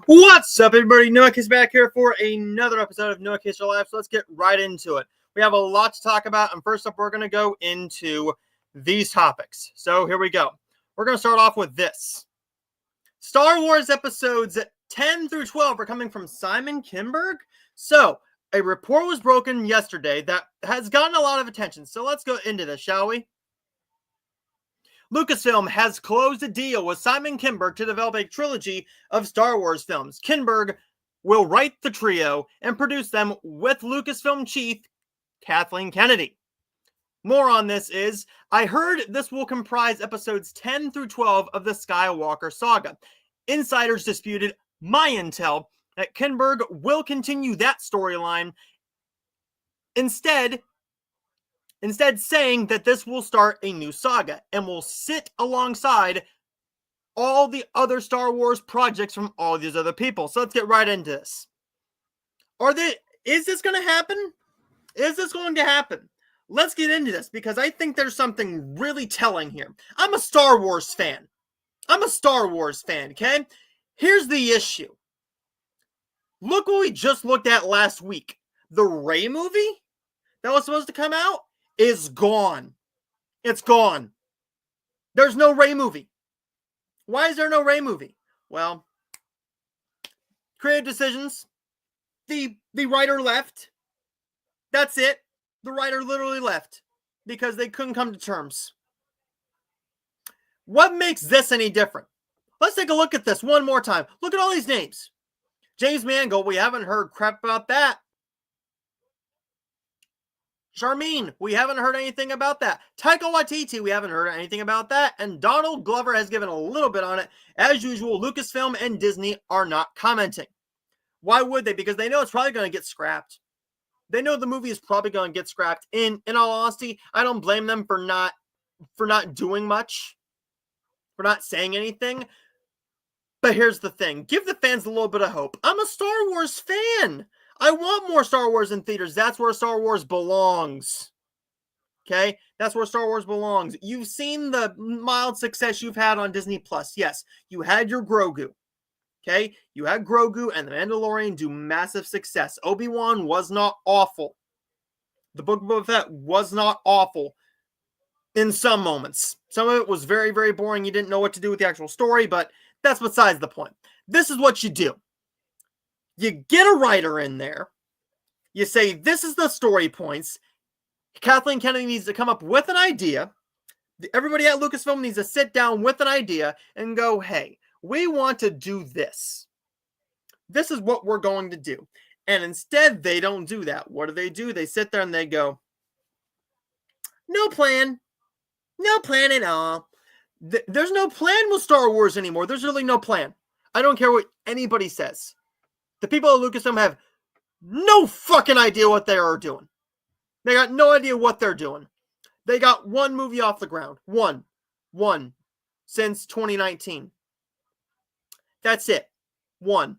What's up, everybody? Noah Kaser back here for another episode of Noah Kaser Live. So let's get right into it. We have a lot to talk about, and first up, we're going to go into these topics. So here we go. We're going to start off with this. Star Wars episodes 10 through 12 are coming from Simon Kinberg. So a report was broken yesterday that has gotten a lot of attention. So let's go into this, shall we? Lucasfilm has closed a deal with Simon Kinberg to develop a trilogy of Star Wars films. Kinberg will write the trio and produce them with Lucasfilm chief Kathleen Kennedy. More on this is, I heard this will comprise episodes 10 through 12 of the Skywalker saga. Insiders disputed my intel that Kinberg will continue that storyline, instead saying that this will start a new saga and will sit alongside all the other Star Wars projects from all these other people. So let's get right into this. Is this going to happen? Is this going to happen? Let's get into this because I think there's something really telling here. I'm a Star Wars fan. Okay? Here's the issue. Look what we just looked at last week. The Rey movie that was supposed to come out is gone. It's gone. There's no Rey movie. Why is there no Rey movie? Well, creative decisions. The writer left. That's it. The writer literally left because they couldn't come to terms. What makes this any different? Let's take a look at this one more time. Look at all these names. James Mangold, we haven't heard crap about that. Charmine, we haven't heard anything about that. Taika Waititi, we haven't heard anything about that. And Donald Glover has given a little bit on it. As usual, Lucasfilm and Disney are not commenting. Why would they? Because they know it's probably going to get scrapped. They know the movie is probably going to get scrapped. In all honesty, I don't blame them for not doing much, for not saying anything. But here's the thing. Give the fans a little bit of hope. I'm a Star Wars fan. I want more Star Wars in theaters. That's where Star Wars belongs. Okay? That's where Star Wars belongs. You've seen the mild success you've had on Disney+. Yes, you had your Grogu. Okay? You had Grogu and The Mandalorian do massive success. Obi-Wan was not awful. The Book of Boba Fett was not awful in some moments. Some of it was very, very boring. You didn't know what to do with the actual story, but that's besides the point. This is what you do. You get a writer in there. You say, this is the story points. Kathleen Kennedy needs to come up with an idea. Everybody at Lucasfilm needs to sit down with an idea and go, hey, we want to do this. This is what we're going to do. And instead, they don't do that. What do? They sit there and they go, no plan. No plan at all. There's no plan with Star Wars anymore. There's really no plan. I don't care what anybody says. The people at Lucasfilm have no fucking idea what they are doing. They got no idea what they're doing. They got one movie off the ground. One. Since 2019. That's it. One.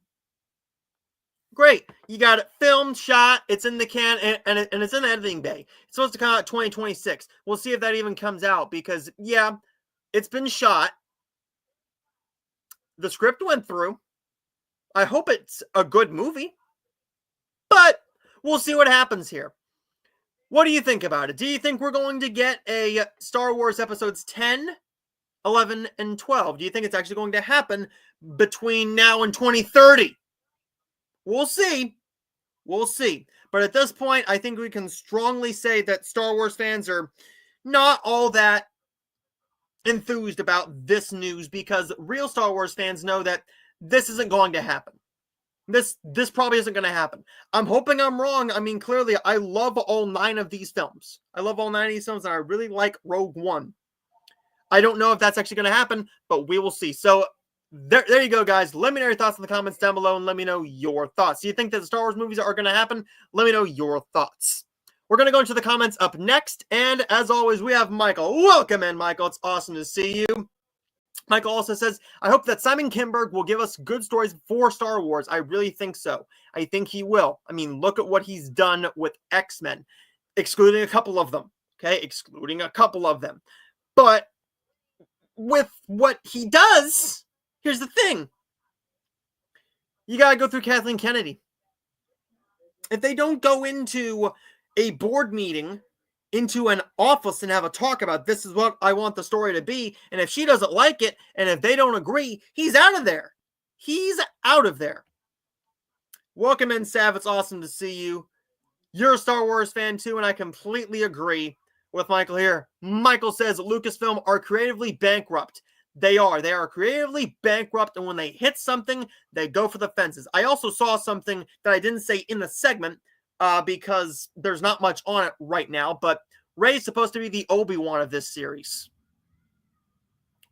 Great. You got it filmed, shot, it's in the can, and it's in the editing bay. It's supposed to come out 2026. We'll see if that even comes out because, yeah, it's been shot. The script went through. I hope it's a good movie. But we'll see what happens here. What do you think about it? Do you think we're going to get a Star Wars episodes 10, 11, and 12? Do you think it's actually going to happen between now and 2030? We'll see. We'll see. But at this point, I think we can strongly say that Star Wars fans are not all that enthused about this news because real Star Wars fans know that this isn't going to happen. This probably isn't going to happen. I'm hoping I'm wrong. I mean, clearly, I love all 9 of these films. I love all 9 of these films, and I really like Rogue One. I don't know if that's actually going to happen, but we will see. So, there you go, guys. Let me know your thoughts in the comments down below, and let me know your thoughts. Do you think that the Star Wars movies are going to happen? Let me know your thoughts. We're going to go into the comments up next, and as always, we have Michael. Welcome in, Michael. It's awesome to see you. Michael also says, I hope that Simon Kinberg will give us good stories for Star Wars. I really think so. I think he will. I mean, look at what he's done with X-Men, excluding a couple of them. Okay, excluding a couple of them. But with what he does, here's the thing. You gotta go through Kathleen Kennedy. If they don't go into a board meeting, into an office and have a talk about this is what I want the story to be, and if she doesn't like it, and if they don't agree, he's out of there. He's out of there. Welcome in, Sav. It's awesome to see you. You're a Star Wars fan too, and I completely agree with Michael here. Michael says Lucasfilm are creatively bankrupt. They are. They are creatively bankrupt, and when they hit something, they go for the fences. I also saw something that I didn't say in the segment because there's not much on it right now, but Rey is supposed to be the Obi-Wan of this series.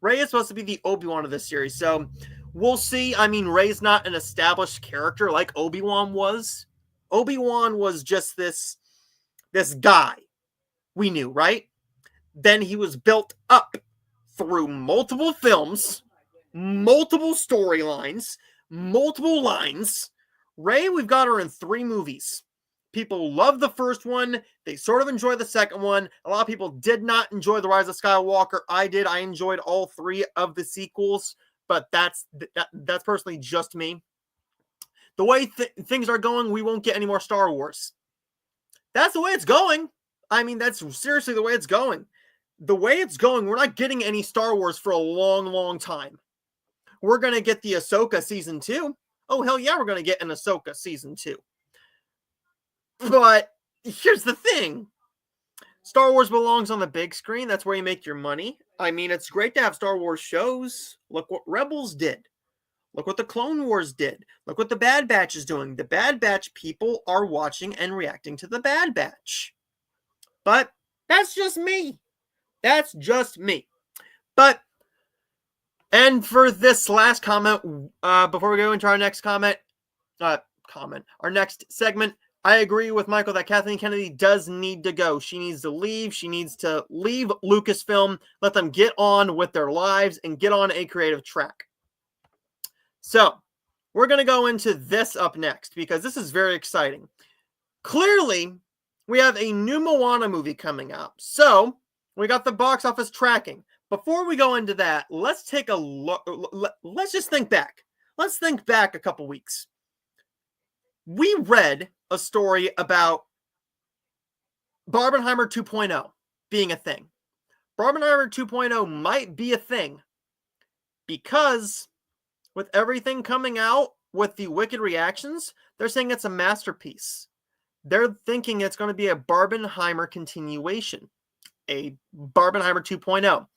Rey is supposed to be the Obi-Wan of this series, so we'll see. I mean, Rey's not an established character like Obi-Wan was. Obi-Wan was just this guy we knew, right? Then he was built up through multiple films, multiple storylines, multiple lines. Rey, we've got her in 3 movies. People love the first one. They sort of enjoy the second one. A lot of people did not enjoy The Rise of Skywalker. I did. I enjoyed all 3 of the sequels, but that's personally just me. The way things are going, we won't get any more Star Wars. That's the way it's going. I mean, that's seriously the way it's going. The way it's going, we're not getting any Star Wars for a long, long time. We're going to get the Ahsoka Season 2. Oh, hell yeah, we're going to get an Ahsoka Season 2. But here's the thing. Star Wars belongs on the big screen. That's where you make your money. I mean, it's great to have Star Wars shows. Look what Rebels did. Look what the Clone Wars did. Look what the Bad Batch is doing. The Bad Batch people are watching and reacting to the Bad Batch. But that's just me. That's just me. But, and for this last comment, before we go into our next our next segment, I agree with Michael that Kathleen Kennedy does need to go. She needs to leave. She needs to leave Lucasfilm, let them get on with their lives and get on a creative track. So, we're going to go into this up next because this is very exciting. Clearly, we have a new Moana movie coming out. So, we got the box office tracking. Before we go into that, let's take a look. Let's just think back. Let's think back a couple weeks. We read a story about Barbenheimer 2.0 being a thing. Barbenheimer 2.0 might be a thing because with everything coming out with the wicked reactions, they're saying it's a masterpiece. They're thinking it's going to be a Barbenheimer continuation, a Barbenheimer 2.0.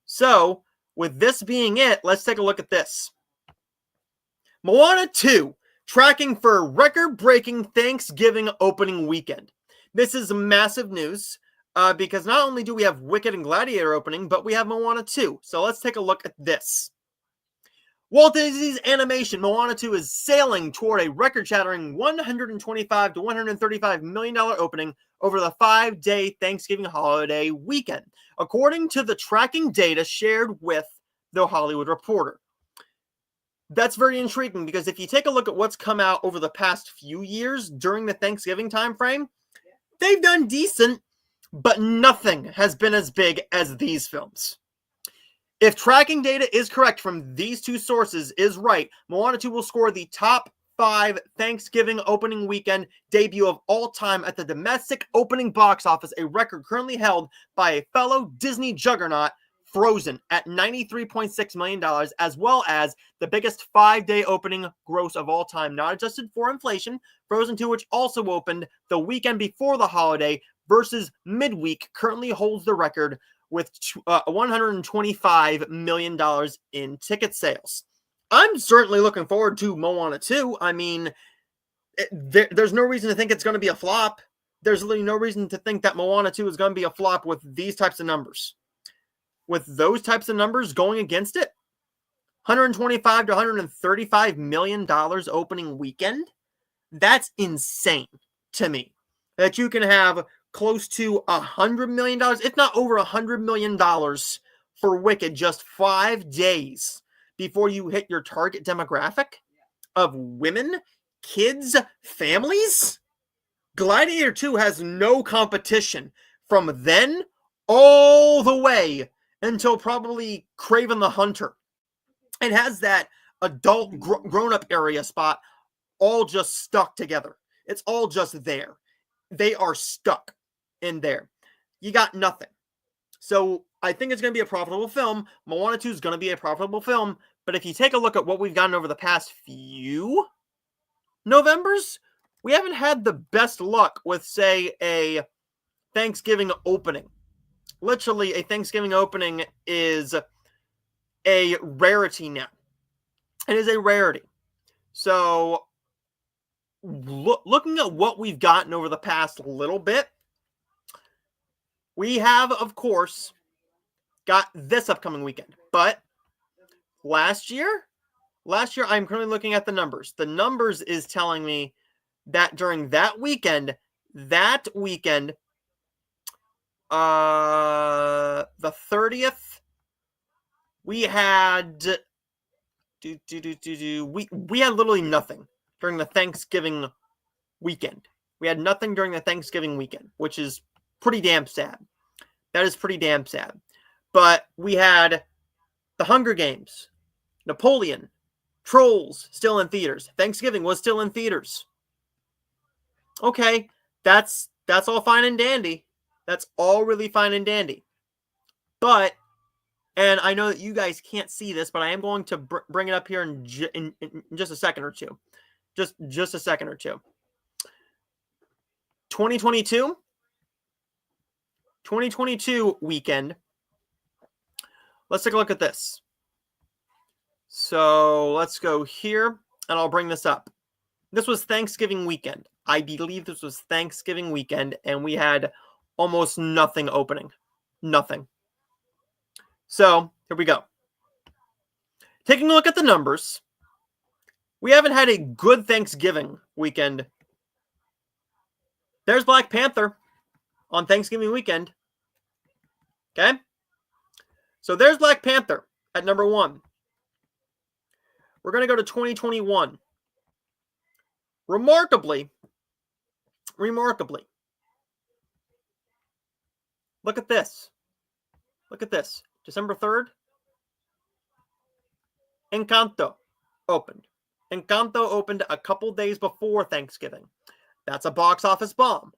So, with this being it, let's take a look at this. Moana 2, tracking for record-breaking Thanksgiving opening weekend. This is massive news because not only do we have Wicked and Gladiator opening, but we have Moana 2. So let's take a look at this. Walt Disney's animation Moana 2 is sailing toward a record-shattering $125 to $135 million opening over the 5-day Thanksgiving holiday weekend, according to the tracking data shared with The Hollywood Reporter. That's very intriguing because if you take a look at what's come out over the past few years during the Thanksgiving time frame, they've done decent, but nothing has been as big as these films. If tracking data is correct from these two sources is right, Moana 2 will score the top 5 Thanksgiving opening weekend debut of all time at the domestic opening box office, a record currently held by a fellow Disney juggernaut, Frozen, at $93.6 million, as well as the biggest 5-day opening gross of all time, not adjusted for inflation. Frozen 2, which also opened the weekend before the holiday versus midweek, currently holds the record with $125 million in ticket sales. I'm certainly looking forward to Moana 2. I mean, there's no reason to think it's going to be a flop. There's really no reason to think that Moana 2 is going to be a flop with these types of numbers. With those types of numbers going against it, $125 to $135 million opening weekend, that's insane to me. That you can have close to $100 million, if not over $100 million for Wicked just 5 days before you hit your target demographic of women, kids, families. Gladiator 2 has no competition from then all the way until probably Kraven the Hunter. It has that adult grown-up area spot all just stuck together. It's all just there. They are stuck in there. You got nothing. So I think it's going to be a profitable film. Moana 2 is going to be a profitable film. But if you take a look at what we've gotten over the past few Novembers, we haven't had the best luck with, say, a Thanksgiving opening. Literally, a Thanksgiving opening is a rarity now. It is a rarity. So, looking at what we've gotten over the past little bit, we have, of course, got this upcoming weekend. But last year, I'm currently looking at the numbers. The numbers is telling me that during that weekend, the 30th, we had we had literally nothing during the Thanksgiving weekend. We had nothing during the Thanksgiving weekend, which is pretty damn sad. That is pretty damn sad. But we had The Hunger Games, Napoleon, Trolls still in theaters. Thanksgiving was still in theaters. Okay, that's all fine and dandy. That's all really fine and dandy. But, and I know that you guys can't see this, but I am going to bring it up here in just a second or two. Just a second or two. 2022 weekend. Let's take a look at this. So let's go here, and I'll bring this up. This was Thanksgiving weekend. I believe this was Thanksgiving weekend, and we had almost nothing opening. Nothing. So, here we go. Taking a look at the numbers, we haven't had a good Thanksgiving weekend. There's Black Panther on Thanksgiving weekend. Okay? So, there's Black Panther at number 1. We're going to go to 2021. Remarkably, look at this. Look at this. December 3rd, Encanto opened. Encanto opened a couple days before Thanksgiving. That's a box office bomb.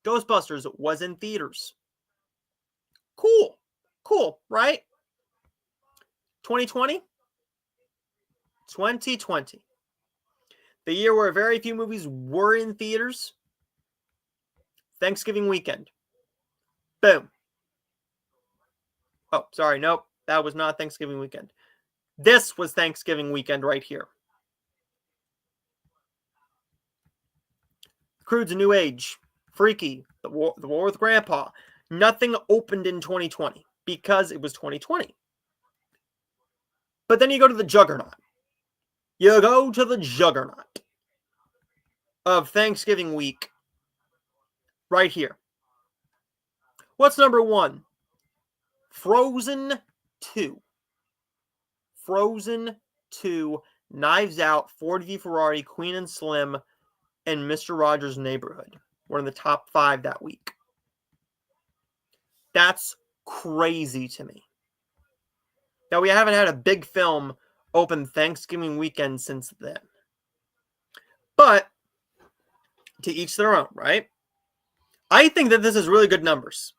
Ghostbusters was in theaters. Cool. Cool, right? 2020? 2020. The year where very few movies were in theaters. Thanksgiving weekend. Boom. Oh, sorry. Nope. That was not Thanksgiving weekend. This was Thanksgiving weekend right here. Crude's a New Age. Freaky. The War with Grandpa. Nothing opened in 2020 because it was 2020. But then you go to the juggernaut. You go to the juggernaut of Thanksgiving week right here. What's number 1? Frozen 2. Frozen 2, Knives Out, Ford v Ferrari, Queen and Slim, and Mr. Rogers' Neighborhood were in the top 5 that week. That's crazy to me. Now, we haven't had a big film open Thanksgiving weekend since then. But, to each their own, right? I think that this is really good numbers.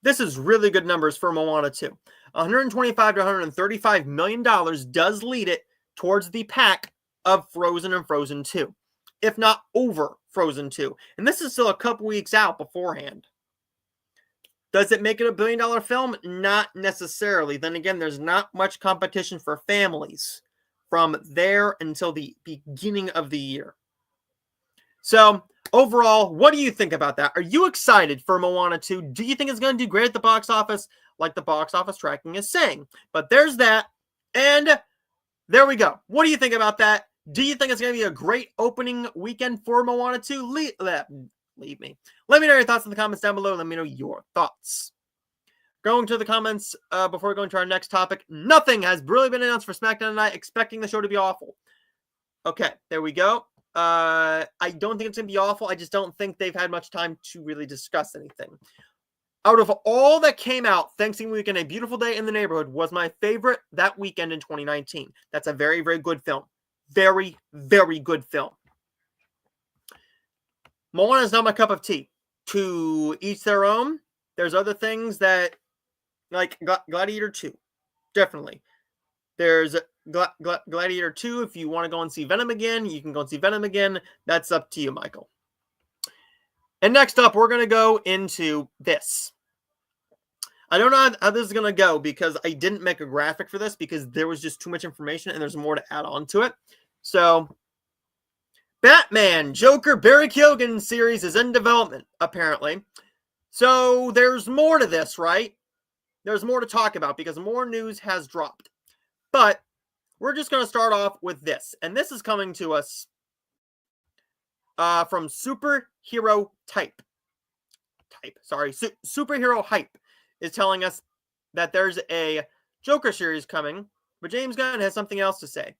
This is really good numbers for Moana 2. $125 to $135 million does lead it towards the pack of Frozen and Frozen 2, if not over Frozen 2. And this is still a couple weeks out beforehand. Does it make it a billion-dollar film? Not necessarily. Then again, there's not much competition for families from there until the beginning of the year. So, overall, what do you think about that? Are you excited for Moana 2? Do you think it's going to do great at the box office, like the box office tracking is saying? But there's that, and there we go. What do you think about that? Do you think it's going to be a great opening weekend for Moana 2? Leave me. Let me know your thoughts in the comments down below. Let me know your thoughts. Going to the comments before going to our next topic. Nothing has really been announced for SmackDown tonight, expecting the show to be awful. Okay, there we go. I don't think it's going to be awful. I just don't think they've had much time to really discuss anything. Out of all that came out Thanksgiving weekend, A Beautiful Day in the Neighborhood was my favorite that weekend in 2019. That's a very, very good film. Very, very good film. Moana is not my cup of tea. To each their own. There's other things that, like Gladiator 2. Definitely. There's Gladiator 2. If you want to go and see Venom again, you can go and see Venom again. That's up to you, Michael. And next up, we're going to go into this. I don't know how this is going to go because I didn't make a graphic for this because there was just too much information and there's more to add on to it. So, Batman Joker Barry Keoghan series is in development, apparently. So, there's more to this, right? There's more to talk about because more news has dropped. But we're just going to start off with this. And this is coming to us from Superhero Superhero Hype is telling us that there's a Joker series coming, but James Gunn has something else to say.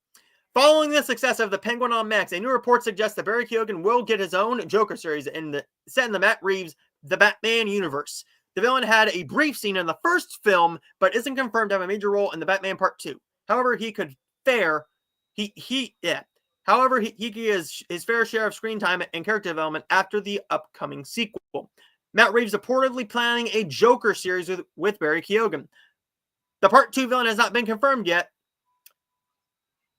Following the success of The Penguin on Max, a new report suggests that Barry Keoghan will get his own Joker series set in the Matt Reeves' The Batman universe. The villain had a brief scene in the first film, but isn't confirmed to have a major role in The Batman Part 2. However, he could get his fair share of screen time and character development after the upcoming sequel. Matt Reeves reportedly planning a Joker series with Barry Keoghan. The Part 2 villain has not been confirmed yet,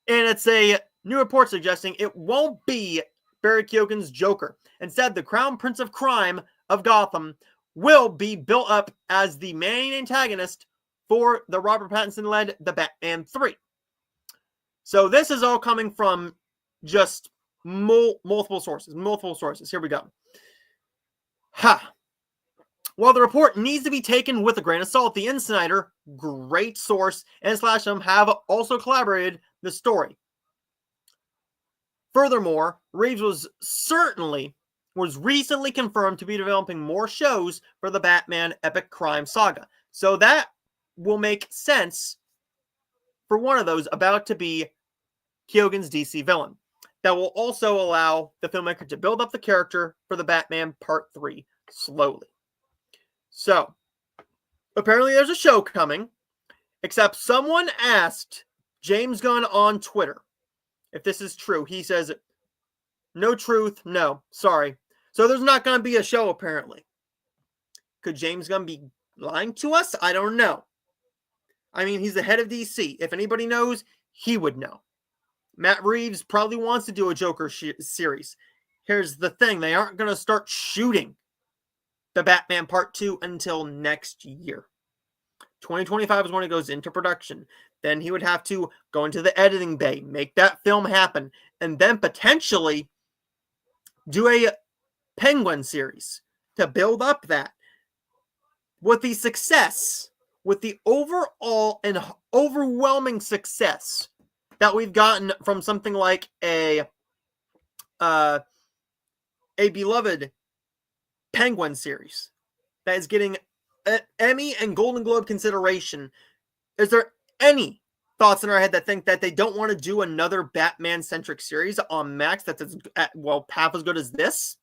and it's a new report suggesting it won't be Barry Keoghan's Joker. Instead, the Crown Prince of Crime of Gotham will be built up as the main antagonist for the Robert Pattinson-led The Batman 3. So this is all coming from just multiple sources. Here we go. While the report needs to be taken with a grain of salt, the Insider, great source, and Slasham have also collaborated the story. Furthermore, Reeves was recently confirmed to be developing more shows for the Batman epic crime saga. So that will make sense for one of those about to be Keoghan's DC villain. That will also allow the filmmaker to build up the character for the Batman Part 3 slowly. So, apparently there's a show coming, except someone asked James Gunn on Twitter if this is true. He says, no truth, no, sorry. So there's not going to be a show, apparently. Could James Gunn be lying to us? I don't know. I mean, he's the head of DC. If anybody knows, he would know. Matt Reeves probably wants to do a Joker series. Here's the thing. They aren't going to start shooting the Batman Part 2 until next year. 2025 is when it goes into production. Then he would have to go into the editing bay, make that film happen, and then potentially do a Penguin series to build up that. With the success, with the overall and overwhelming success that we've gotten from something like a beloved Penguin series that is getting Emmy and Golden Globe consideration, is there any thoughts in our head that think that they don't want to do another Batman-centric series on Max that's half as good as this?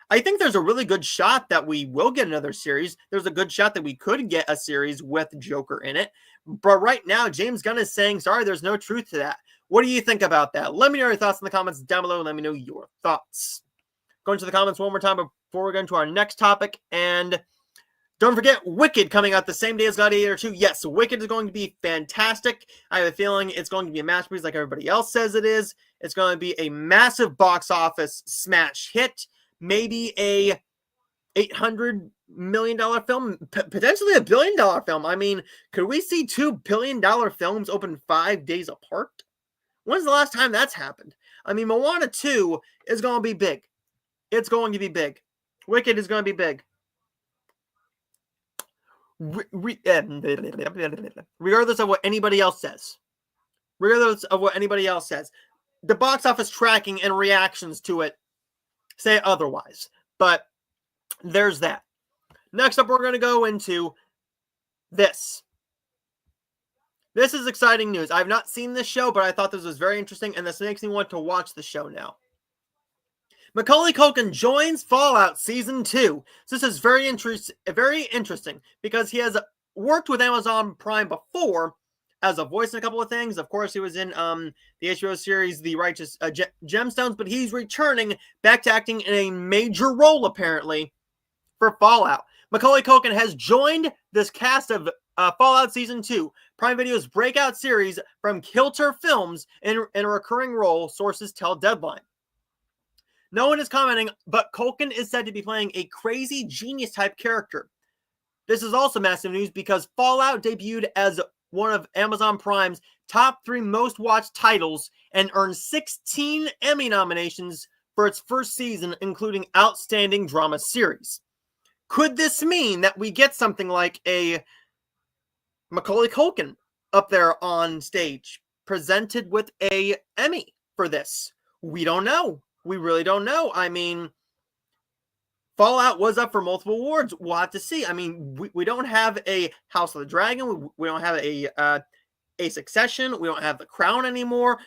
I think there's a really good shot that we will get another series. There's a good shot that we could get a series with Joker in it. But right now, James Gunn is saying, sorry, there's no truth to that. What do you think about that? Let me know your thoughts in the comments down below. Let me know your thoughts. Going to the comments one more time before we go into our next topic. And don't forget, Wicked coming out the same day as Gladiator 2. Yes, Wicked is going to be fantastic. I have a feeling it's going to be a masterpiece like everybody else says it is. It's going to be a massive box office smash hit. Maybe a $800 million film, potentially $1 billion film. I mean, could we see $2 billion films open 5 days apart? When's the last time that's happened? I mean, Moana 2 is going to be big. It's going to be big. Wicked is going to be big. Regardless of what anybody else says. The box office tracking and reactions to it say otherwise. But there's that. Next up, we're going to go into this. This is exciting news. I've not seen this show, but I thought this was very interesting, and this makes me want to watch the show now. Macaulay Culkin joins Fallout Season 2. So this is very interesting because he has worked with Amazon Prime before as a voice in a couple of things. Of course, he was in the HBO series The Righteous Gemstones, but he's returning back to acting in a major role, apparently, for Fallout. Macaulay Culkin has joined this cast of Fallout Season 2, Prime Video's breakout series from Kilter Films, in a recurring role, sources tell Deadline. No one is commenting, but Culkin is said to be playing a crazy genius-type character. This is also massive news because Fallout debuted as one of Amazon Prime's top 3 most watched titles and earned 16 Emmy nominations for its first season, including Outstanding Drama Series. Could this mean that we get something like a Macaulay Culkin up there on stage, presented with a Emmy for this? We don't know. We really don't know. I mean, Fallout was up for multiple awards. We'll have to see. I mean, we don't have a House of the Dragon. We don't have a Succession. We don't have The Crown anymore.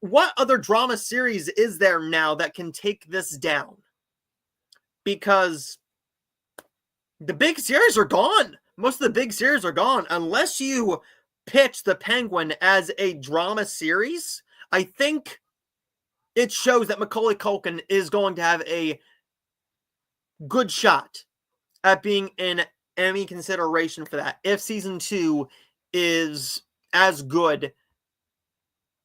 What other drama series is there now that can take this down? Because the big series are gone. Most of the big series are gone. Unless you pitch The Penguin as a drama series, I think it shows that Macaulay Culkin is going to have a good shot at being an Emmy consideration for that, if Season 2 is as good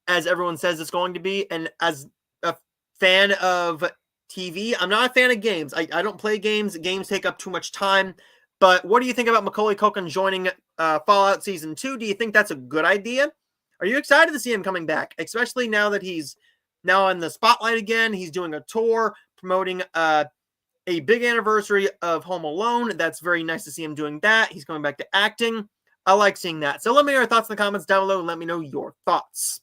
as everyone says it's going to be. And as a fan of TV, I'm not a fan of games. I don't play games. Games take up too much time. But what do you think about Macaulay Culkin joining Fallout Season 2? Do you think that's a good idea? Are you excited to see him coming back? Especially now that he's now in the spotlight again. He's doing a tour promoting a big anniversary of Home Alone. That's very nice to see him doing that. He's going back to acting. I like seeing that. So let me know your thoughts in the comments down below and let me know your thoughts.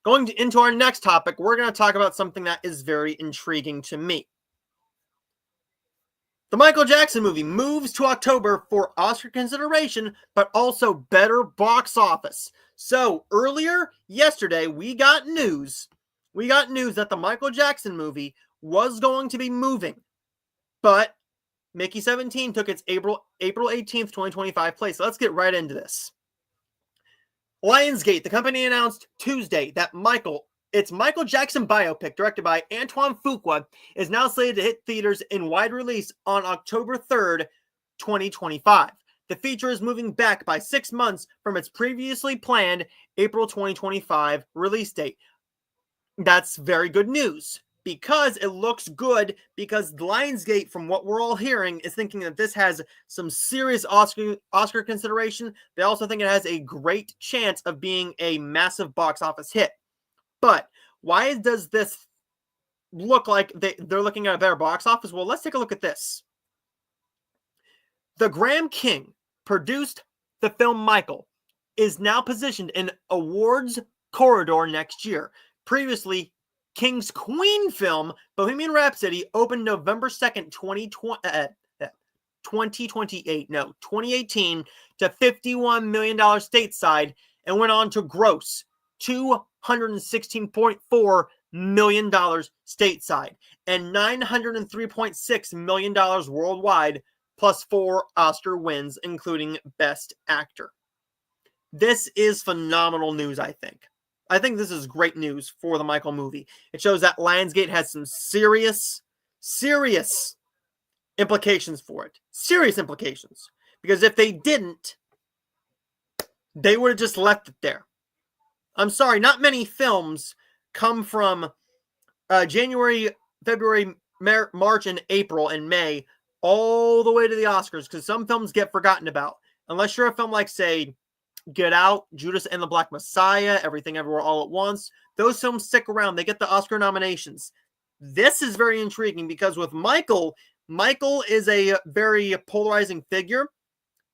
Going into our next topic, we're going to talk about something that is very intriguing to me. The Michael Jackson movie moves to October for Oscar consideration, but also better box office. So earlier yesterday, we got news. We got news that the Michael Jackson movie was going to be moving, but Mickey 17 took its April 18th, 2025 place. So let's get right into this. Lionsgate, the company, announced Tuesday that its Michael Jackson biopic, directed by Antoine Fuqua, is now slated to hit theaters in wide release on October 3rd, 2025. The feature is moving back by 6 months from its previously planned April 2025 release date. That's very good news, because it looks good, because Lionsgate, from what we're all hearing, is thinking that this has some serious Oscar consideration. They also think it has a great chance of being a massive box office hit. But why does this look like they're looking at a better box office? Well, let's take a look at this. The Graham King produced the film Michael is now positioned in awards corridor next year. Previously, King's Queen film, Bohemian Rhapsody, opened November 2nd, 2018 to $51 million stateside and went on to gross $216.4 million stateside and $903.6 million worldwide, plus 4 Oscar wins, including Best Actor. This is phenomenal news, I think. I think this is great news for the Michael movie. It shows that Lionsgate has some serious implications for it. Serious implications. Because if they didn't, they would have just left it there. I'm sorry, not many films come from January, February, March, and April, and May, all the way to the Oscars, because some films get forgotten about. Unless you're a film like, say, Get Out, Judas and the Black Messiah, Everything Everywhere All at Once. Those films stick around. They get the Oscar nominations. This is very intriguing because with Michael is a very polarizing figure.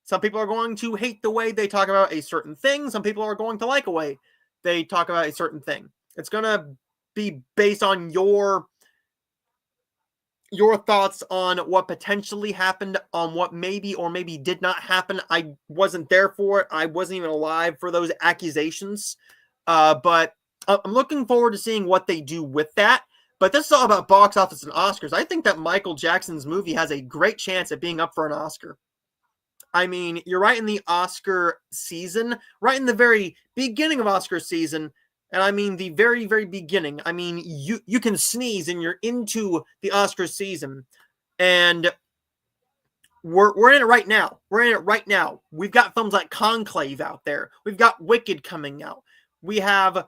Some people are going to hate the way they talk about a certain thing. Some people are going to like a way they talk about a certain thing. It's going to be based on your thoughts on what potentially happened, on what maybe or maybe did not happen. I wasn't there for it. I wasn't even alive for those accusations. But I'm looking forward to seeing what they do with that. But this is all about box office and Oscars. I think that Michael Jackson's movie has a great chance at being up for an Oscar. I mean, you're right in the Oscar season, right in the very beginning of Oscar season, and I mean the very, very beginning. I mean, you can sneeze and you're into the Oscar season, and we're in it right now. We're in it right now. We've got films like Conclave out there. We've got Wicked coming out. We have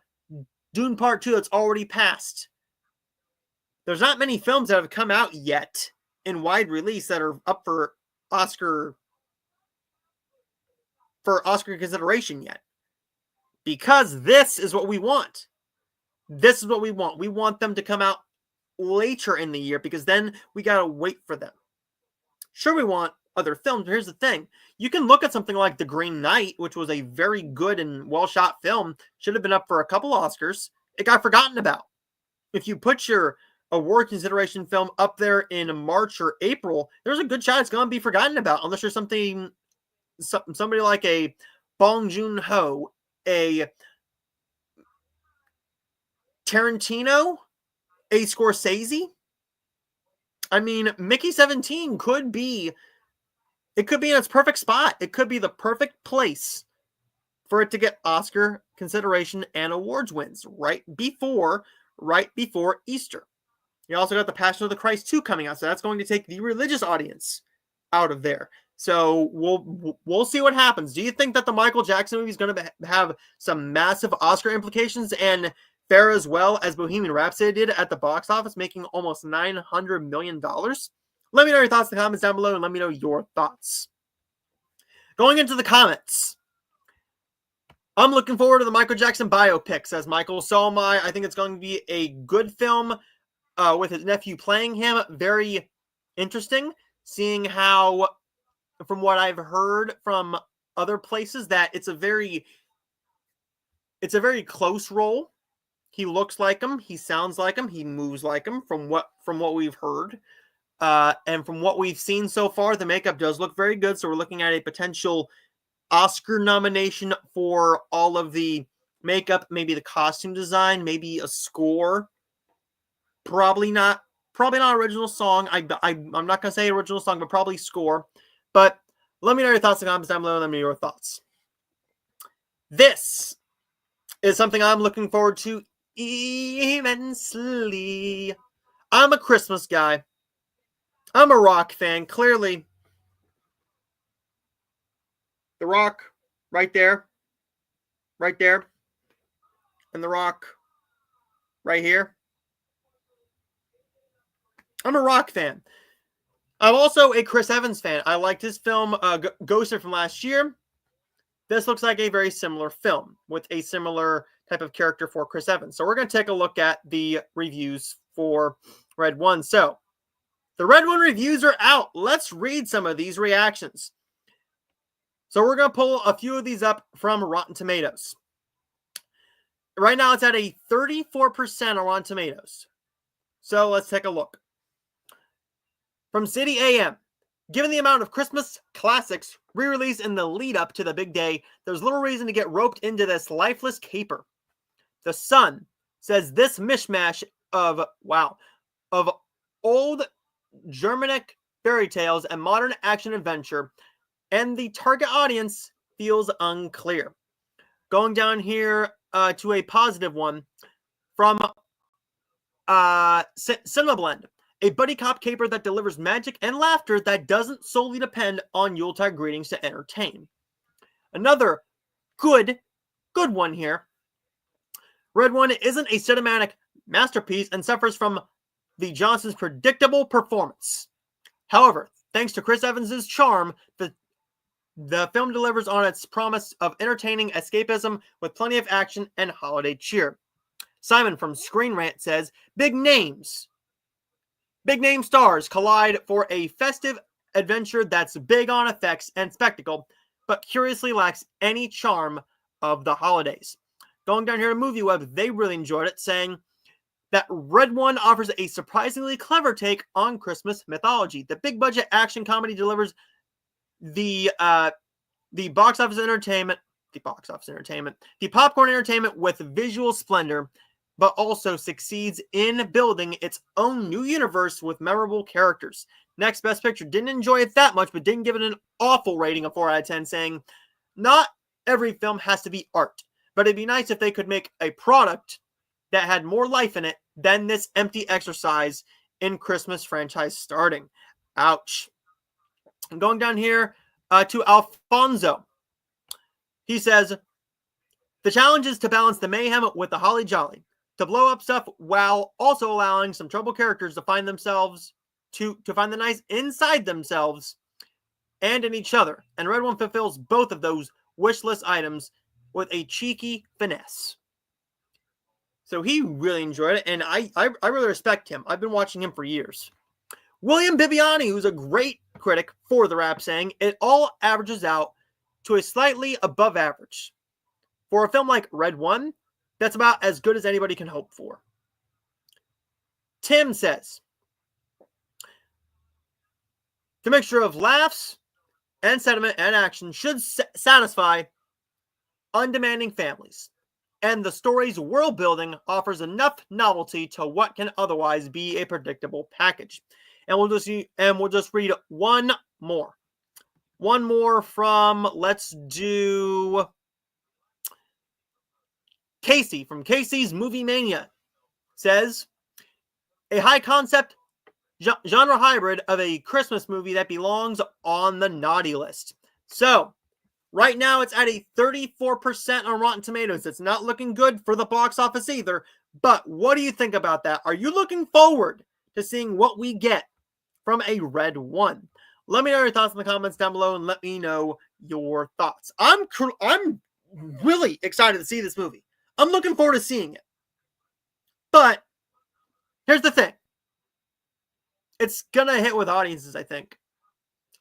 Dune Part 2 that's already passed. There's not many films that have come out yet in wide release that are up for Oscar consideration yet. Because this is what we want. This is what we want. We want them to come out later in the year because then we got to wait for them. Sure, we want other films, but here's the thing. You can look at something like The Green Knight, which was a very good and well-shot film. Should have been up for a couple Oscars. It got forgotten about. If you put your award consideration film up there in March or April, there's a good shot it's going to be forgotten about unless you're somebody like a Bong Joon-ho, a Tarantino, a Scorsese. I mean, Mickey 17 could be in its perfect spot. It could be the perfect place for it to get Oscar consideration and awards wins right before Easter. You also got The Passion of the Christ 2 coming out, so that's going to take the religious audience out of there. So we'll see what happens. Do you think that the Michael Jackson movie is going to have some massive Oscar implications and fare as well as Bohemian Rhapsody did at the box office, making almost $900 million? Let me know your thoughts in the comments down below, and let me know your thoughts. Going into the comments, I'm looking forward to the Michael Jackson biopic, says Michael. So am I. I think it's going to be a good film with his nephew playing him. Very interesting, seeing how, from what I've heard from other places, that it's a very close role. He looks like him, he sounds like him, he moves like him from what we've heard. And from what we've seen so far, the makeup does look very good. So we're looking at a potential Oscar nomination for all of the makeup, maybe the costume design, maybe a score. Probably not original song. I'm not going to say original song, but probably score. But let me know your thoughts in the comments down below. Let me know your thoughts. This is something I'm looking forward to immensely. I'm a Christmas guy. I'm a rock fan. Clearly, The Rock right there, and The Rock right here. I'm a rock fan. I'm also a Chris Evans fan. I liked his film Kaser from last year. This looks like a very similar film with a similar type of character for Chris Evans. So we're going to take a look at the reviews for Red One. So the Red One reviews are out. Let's read some of these reactions. So we're going to pull a few of these up from Rotten Tomatoes. Right now it's at a 34% on Rotten Tomatoes. So let's take a look. From City AM. Given the amount of Christmas classics re-released in the lead-up to the big day, there's little reason to get roped into this lifeless caper. The Sun says this mishmash of old Germanic fairy tales and modern action-adventure, and the target audience feels unclear. Going down here to a positive one from Cinema Blend. A buddy cop caper that delivers magic and laughter that doesn't solely depend on Yuletide greetings to entertain. Another good one here. Red One isn't a cinematic masterpiece and suffers from the Johnsons' predictable performance. However, thanks to Chris Evans' charm, the film delivers on its promise of entertaining escapism with plenty of action and holiday cheer. Simon from Screen Rant says, Big name stars collide for a festive adventure that's big on effects and spectacle, but curiously lacks any charm of the holidays. Going down here to MovieWeb, they really enjoyed it, saying that Red One offers a surprisingly clever take on Christmas mythology. The big budget action comedy delivers the popcorn entertainment with visual splendor but also succeeds in building its own new universe with memorable characters. Next Best Picture didn't enjoy it that much, but didn't give it an awful rating of 4 out of 10, saying, not every film has to be art, but it'd be nice if they could make a product that had more life in it than this empty exercise in Christmas franchise starting. Ouch. And going down here to Alfonso. He says, the challenge is to balance the mayhem with the holly jolly, to blow up stuff while also allowing some troubled characters to find themselves, to find the nice inside themselves and in each other. And Red One fulfills both of those wish list items with a cheeky finesse. So he really enjoyed it, and I really respect him. I've been watching him for years. William Bibiani, who's a great critic for The Wrap, saying, it all averages out to a slightly above average. For a film like Red One, that's about as good as anybody can hope for. Tim says, the mixture of laughs and sentiment and action should satisfy undemanding families, and the story's world building offers enough novelty to what can otherwise be a predictable package. And we'll just read one more from, let's do Casey from Casey's Movie Mania. Says, a high concept genre hybrid of a Christmas movie that belongs on the naughty list. So right now it's at a 34% on Rotten Tomatoes. It's not looking good for the box office either. But what do you think about that? Are you looking forward to seeing what we get from a Red One? Let me know your thoughts in the comments down below, and let me know your thoughts. I'm really excited to see this movie. I'm looking forward to seeing it. But here's the thing. It's gonna hit with audiences, I think.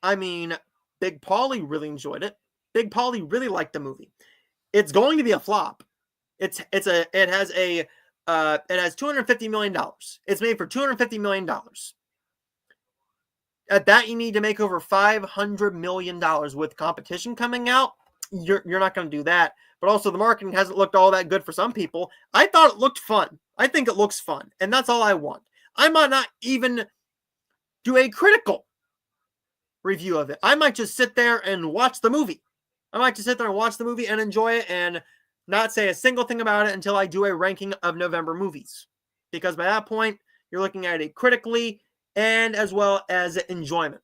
I mean, Big Paulie really enjoyed it. Big Paulie really liked the movie. It's going to be a flop. It has $250 million. It's made for $250 million. At that, you need to make over $500 million with competition coming out. You're not going to do that. But also, the marketing hasn't looked all that good for some people. I thought it looked fun. I think it looks fun. And that's all I want. I might not even do a critical review of it. I might just sit there and watch the movie. I might just sit there and watch the movie and enjoy it and not say a single thing about it until I do a ranking of November movies. Because by that point, you're looking at it critically and as well as enjoyment.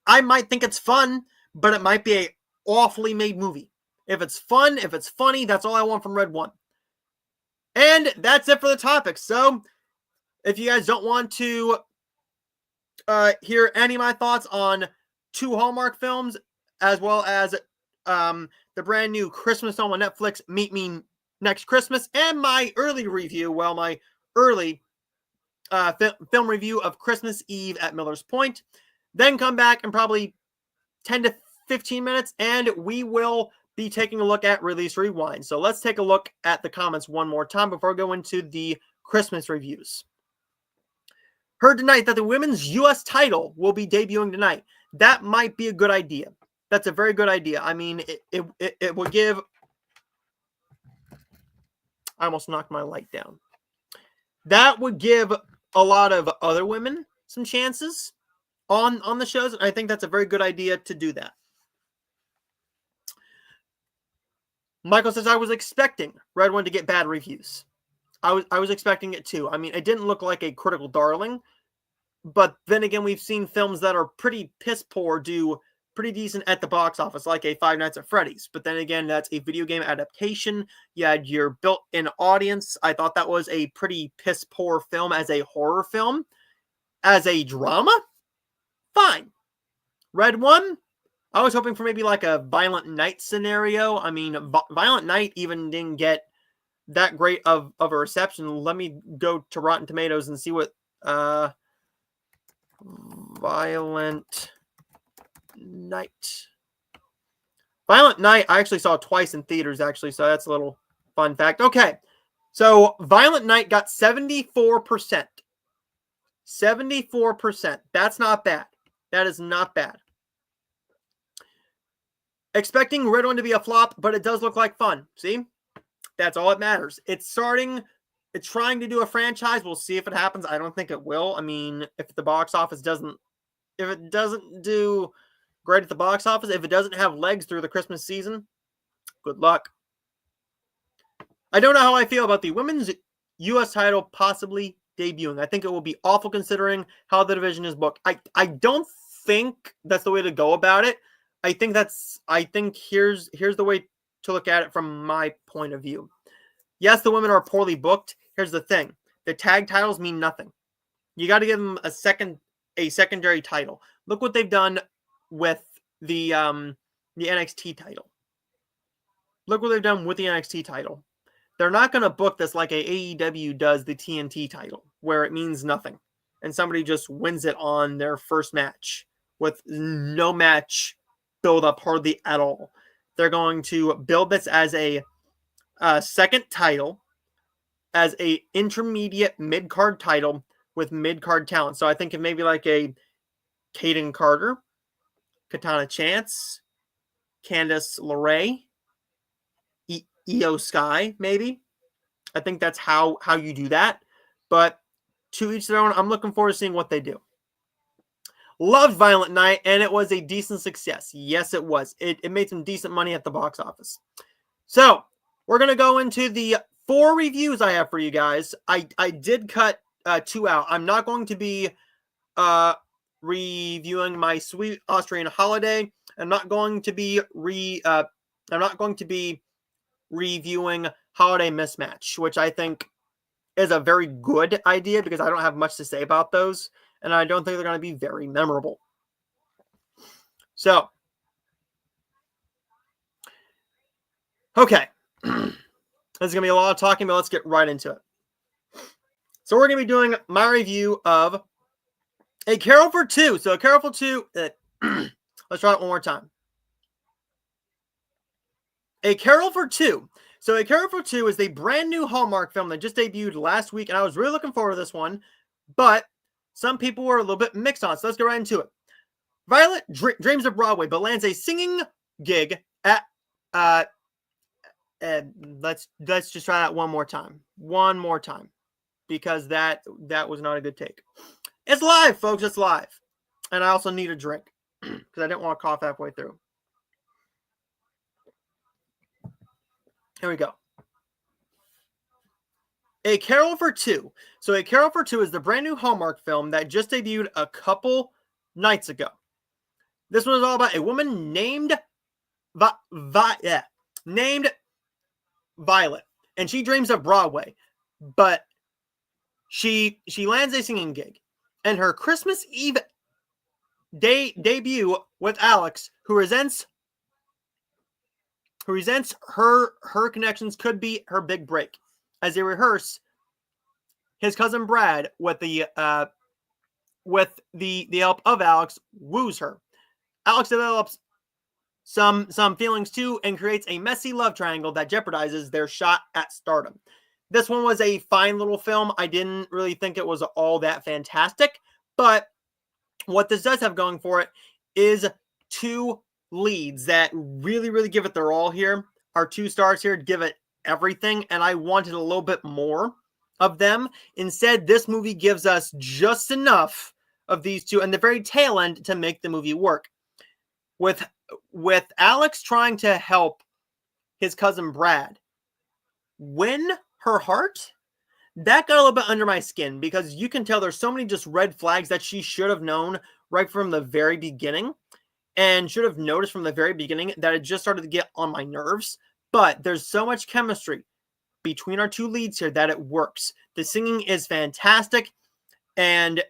I might think it's fun, but it might be an awfully made movie. If it's fun, if it's funny, that's all I want from Red One. And that's it for the topic. So, if you guys don't want to hear any of my thoughts on 2 Hallmark films, as well as the brand new Christmas film on Netflix, Meet Me Next Christmas, and my early review, my early film review of Christmas Eve at Miller's Point, then come back in probably 10 to 15 minutes, and we will be taking a look at Release Rewind. So let's take a look at the comments one more time before we go into the Christmas reviews. Heard tonight that the women's U.S. title will be debuting tonight. That might be a good idea. That's a very good idea. I mean, it will give... I almost knocked my light down. That would give a lot of other women some chances on the shows. And I think that's a very good idea to do that. Michael says, I was expecting Red One to get bad reviews. I was expecting it too. I mean, it didn't look like a critical darling. But then again, we've seen films that are pretty piss poor do pretty decent at the box office, like a Five Nights at Freddy's. But then again, that's a video game adaptation. You had your built-in audience. I thought that was a pretty piss poor film as a horror film. As a drama, fine. Red One, I was hoping for maybe like a Violent Night scenario. I mean, Violent Night even didn't get that great of a reception. Let me go to Rotten Tomatoes and see what Violent Night. Violent Night, I actually saw twice in theaters, actually, so that's a little fun fact. Okay, so Violent Night got 74%. 74%. That's not bad. That is not bad. Expecting Red One to be a flop, but it does look like fun. See? That's all that matters. It's starting it's trying to do a franchise. We'll see if it happens. I don't think it will. I mean, if the box office doesn't, if it doesn't do great at the box office, if it doesn't have legs through the Christmas season, good luck. I don't know how I feel about the women's U.S. title possibly debuting. I think it will be awful considering how the division is booked. I don't think that's the way to go about it. I think here's the way to look at it from my point of view. Yes, the women are poorly booked. Here's the thing. The tag titles mean nothing. You got to give them a secondary title. Look what they've done with the NXT title. Look what they've done with the NXT title. They're not going to book this like AEW does the TNT title, where it means nothing. And somebody just wins it on their first match with no match build up hardly at all. They're going to build this as a second title, as a intermediate mid-card title with mid-card talent. So I think of maybe like a Kaden Carter, Katana Chance, Candice LeRae, Io Sky, maybe. I think that's how you do that. But to each their own, I'm looking forward to seeing what they do. Loved Violent Night, and it was a decent success. Yes, it was. It made some decent money at the box office. So, we're going to go into the 4 reviews I have for you guys. I did cut 2 out. I'm not going to be reviewing My Sweet Austrian Holiday. I'm not going to be reviewing Holiday Mismatch, which I think is a very good idea because I don't have much to say about those, and I don't think they're going to be very memorable. So, okay. This is going to be a lot of talking, but let's get right into it. So we're going to be doing my review of A Carol for Two. So A Carol for Two, let's try it one more time. A Carol for Two. So A Carol for Two is the brand new Hallmark film that just debuted last week, and I was really looking forward to this one, but some people were a little bit mixed on it, so let's get right into it. Violet dreams of Broadway, but lands a singing gig at, let's just try that one more time, because that was not a good take. It's live, folks, it's live, and I also need a drink, because I didn't want to cough halfway through. Here we go. A Carol for Two. So A Carol for Two is the brand new Hallmark film that just debuted a couple nights ago. This one is all about a woman named named Violet, and she dreams of Broadway, but she lands a singing gig, and her Christmas Eve debut with Alex, who resents her connections, could be her big break. As they rehearse, his cousin Brad, with the help of Alex, woos her. Alex develops some feelings too, and creates a messy love triangle that jeopardizes their shot at stardom. This one was a fine little film. I didn't really think it was all that fantastic, but what this does have going for it is 2 leads that really give it their all here. Our 2 stars here give it everything, and I wanted a little bit more of them. Instead, this movie gives us just enough of these 2 and the very tail end to make the movie work. With Alex trying to help his cousin Brad win her heart, that got a little bit under my skin, because you can tell there's so many just red flags that she should have known right from the very beginning, and should have noticed from the very beginning, that it just started to get on my nerves. But there's so much chemistry between our 2 leads here that it works. The singing is fantastic, and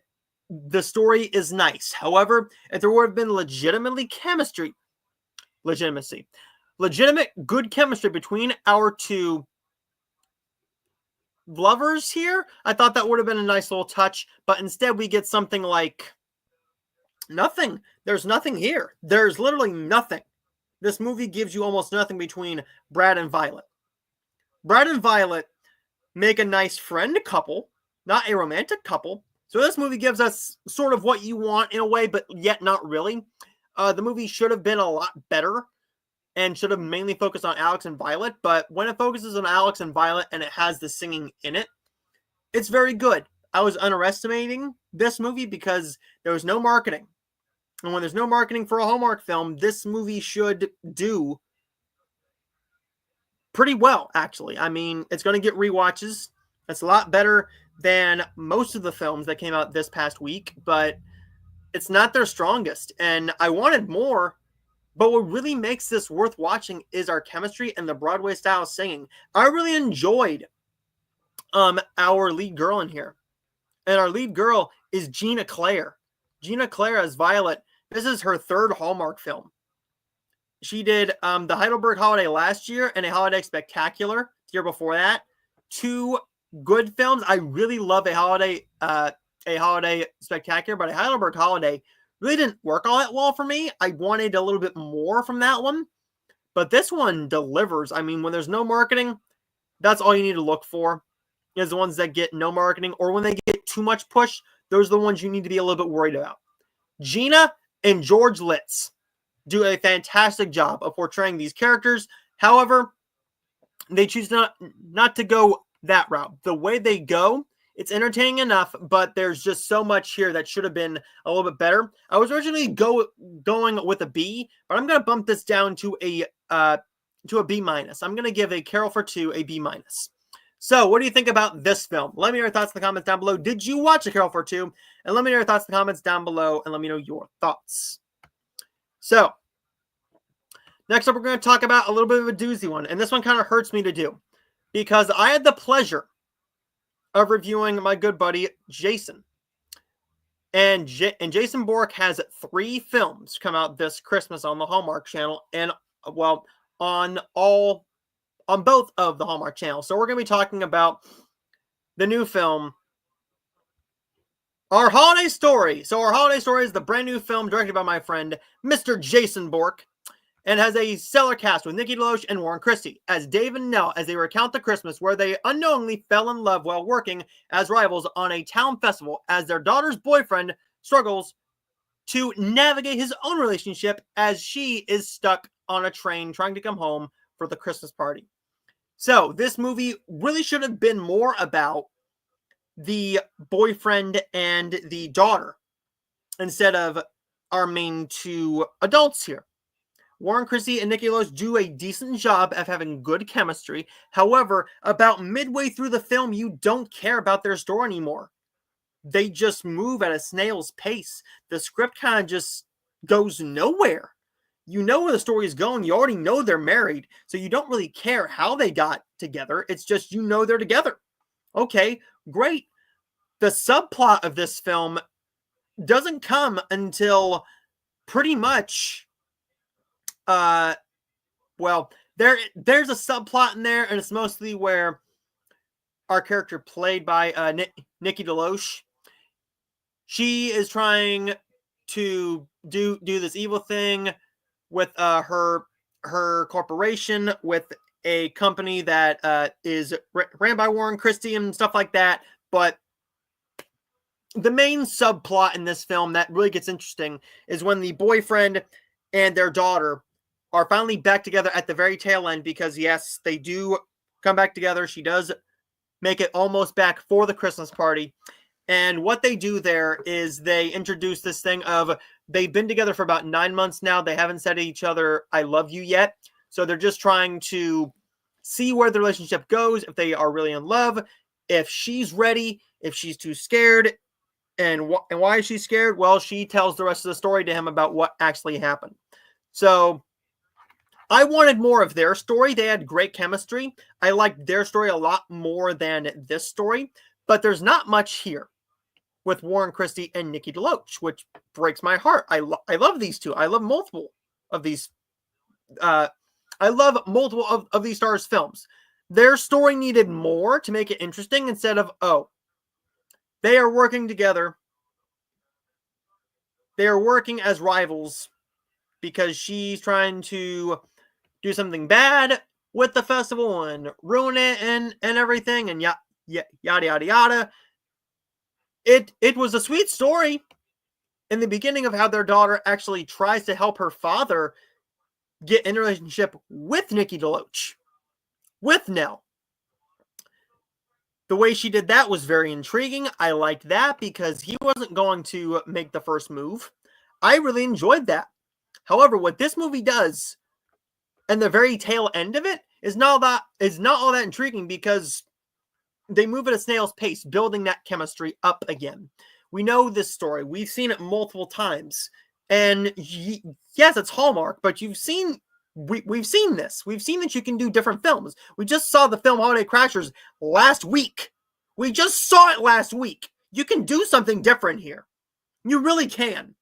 the story is nice. However, if there would have been legitimate good chemistry between our 2 lovers here, I thought that would have been a nice little touch, but instead we get something like nothing. There's nothing here. There's literally nothing. This movie gives you almost nothing between Brad and Violet. Brad and Violet make a nice friend couple, not a romantic couple. So this movie gives us sort of what you want in a way, but yet not really. The movie should have been a lot better and should have mainly focused on Alex and Violet, but when it focuses on Alex and Violet and it has the singing in it, it's very good. I was underestimating this movie because there was no marketing. And when there's no marketing for a Hallmark film, this movie should do pretty well, actually. I mean, it's going to get rewatches. It's a lot better than most of the films that came out this past week, but it's not their strongest. And I wanted more, but what really makes this worth watching is our chemistry and the Broadway style singing. I really enjoyed our lead girl in here. And our lead girl is Gina Clare. Gina Clare as Violet. This is her third Hallmark film. She did the Heidelberg Holiday last year and a Holiday Spectacular the year before that. Two good films. I really love a Holiday Spectacular, but a Heidelberg Holiday really didn't work all that well for me. I wanted a little bit more from that one, but this one delivers. I mean, when there's no marketing, that's all you need to look for. Is the ones that get no marketing, or when they get too much push, those are the ones you need to be a little bit worried about. Gina and George Litz do a fantastic job of portraying these characters. However, they choose not to go that route. The way they go, it's entertaining enough, but there's just so much here that should have been a little bit better. I was originally going with a B, but I'm going to bump this down to a B minus. I'm going to give A Carol for Two a B minus. So, what do you think about this film? Let me know your thoughts in the comments down below. Did you watch A Carol for Two? And let me know your thoughts in the comments down below, and let me know your thoughts. So, next up, we're going to talk about a little bit of a doozy one, and this one kind of hurts me to do, because I had the pleasure of reviewing my good buddy, Jason. And Jason Bork has 3 films come out this Christmas on the Hallmark Channel, and, well, on both of the Hallmark channels. So we're going to be talking about the new film, Our Holiday Story. So Our Holiday Story is the brand new film directed by my friend, Mr. Jason Bork, and has a stellar cast with Nikki DeLoach and Warren Christie as Dave and Nell as they recount the Christmas where they unknowingly fell in love while working as rivals on a town festival as their daughter's boyfriend struggles to navigate his own relationship as she is stuck on a train trying to come home for the Christmas party. So, this movie really should have been more about the boyfriend and the daughter instead of our main 2 adults here. Warren Christie and Nikki DeLoach do a decent job of having good chemistry. However, about midway through the film, you don't care about their story anymore. They just move at a snail's pace. The script kind of just goes nowhere. You know where the story is going. You already know they're married, so you don't really care how they got together. It's just you know they're together. Okay, great. The subplot of this film doesn't come until pretty much, well, there's a subplot in there, and it's mostly where our character played by Nikki DeLoach, she is trying to do this evil thing with her corporation, with a company that is ran by Warren Christie and stuff like that. But the main subplot in this film that really gets interesting is when the boyfriend and their daughter are finally back together at the very tail end, because yes, they do come back together. She does make it almost back for the Christmas party. And what they do there is they introduce this thing of they've been together for about 9 months now. They haven't said to each other, I love you yet. So they're just trying to see where the relationship goes, if they are really in love, if she's ready, if she's too scared. And why is she scared? Well, she tells the rest of the story to him about what actually happened. So I wanted more of their story. They had great chemistry. I liked their story a lot more than this story. But there's not much here with Warren Christie and Nikki DeLoach, which breaks my heart. I love these two. I love multiple of these. I love multiple of these stars' films. Their story needed more to make it interesting instead of, oh, they are working together. They are working as rivals because she's trying to do something bad with the festival and ruin it and everything and yada yada yada. It was a sweet story in the beginning of how their daughter actually tries to help her father get in a relationship with Nikki DeLoach, with Nell. The way she did that was very intriguing. I liked that because he wasn't going to make the first move. I really enjoyed that. However, what this movie does, and the very tail end of it, is not all that intriguing because they move at a snail's pace, building that chemistry up again. We know this story. We've seen it multiple times. And yes, it's Hallmark, but we've seen this. We've seen that you can do different films. We just saw the film Holiday Crashers last week. We just saw it last week. You can do something different here. You really can.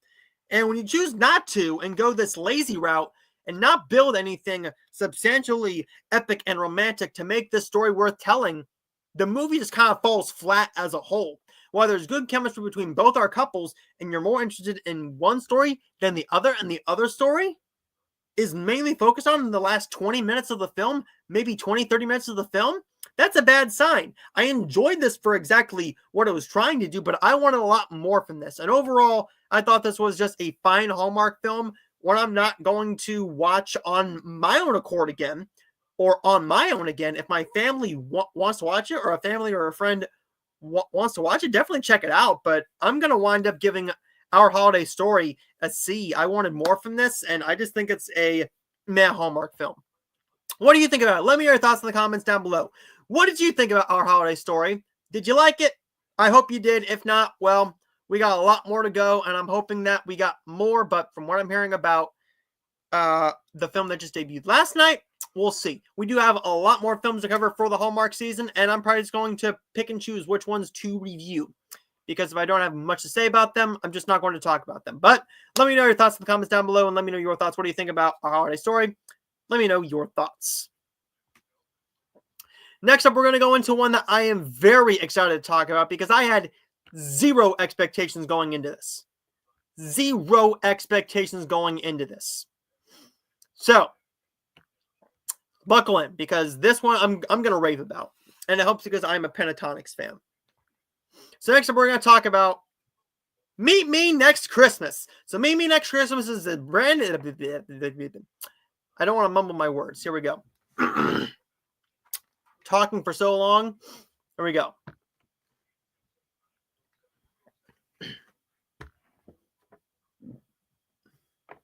And when you choose not to and go this lazy route and not build anything substantially epic and romantic to make this story worth telling, the movie just kind of falls flat as a whole. While there's good chemistry between both our couples and you're more interested in one story than the other, and the other story is mainly focused on in the last 20 minutes of the film, maybe 20, 30 minutes of the film, that's a bad sign. I enjoyed this for exactly what it was trying to do, but I wanted a lot more from this. And overall, I thought this was just a fine Hallmark film, one I'm not going to watch on my own accord again, or on my own again. If my family wants to watch it, or a family or a friend wants to watch it, definitely check it out. But I'm going to wind up giving Our Holiday Story a C. I wanted more from this, and I just think it's a meh Hallmark film. What do you think about it? Let me know your thoughts in the comments down below. What did you think about Our Holiday Story? Did you like it? I hope you did. If not, well, we got a lot more to go, and I'm hoping that we got more. But from what I'm hearing about the film that just debuted last night, we'll see. We do have a lot more films to cover for the Hallmark season, and I'm probably just going to pick and choose which ones to review. Because if I don't have much to say about them, I'm just not going to talk about them. But let me know your thoughts in the comments down below, and let me know your thoughts. What do you think about Our Holiday Story? Let me know your thoughts. Next up, we're going to go into one that I am very excited to talk about because I had zero expectations going into this. Zero expectations going into this. So, buckle in because this one I'm going to rave about. And it helps because I'm a Pentatonics fan. So next up, we're going to talk about Meet Me Next Christmas. So Meet Me Next Christmas is a brand... I don't want to mumble my words. Here we go. Talking for so long. Here we go.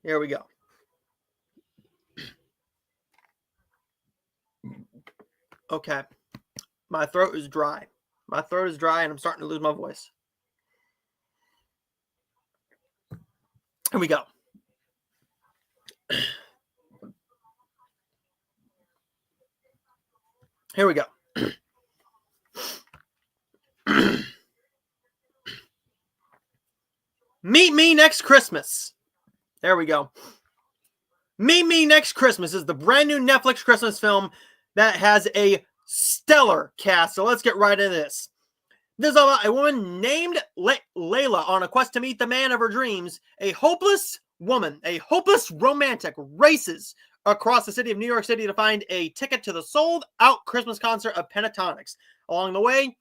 Here we go. Okay. My throat is dry. My throat is dry and I'm starting to lose my voice. Here we go. Here we go. Meet Me Next Christmas. There we go. Meet Me Next Christmas is the brand new Netflix Christmas film that has a stellar cast. So let's get right into this. This is about a woman named Layla on a quest to meet the man of her dreams. A hopeless woman, a hopeless romantic, races across the city of New York City to find a ticket to the sold-out Christmas concert of Pentatonics. Along the way,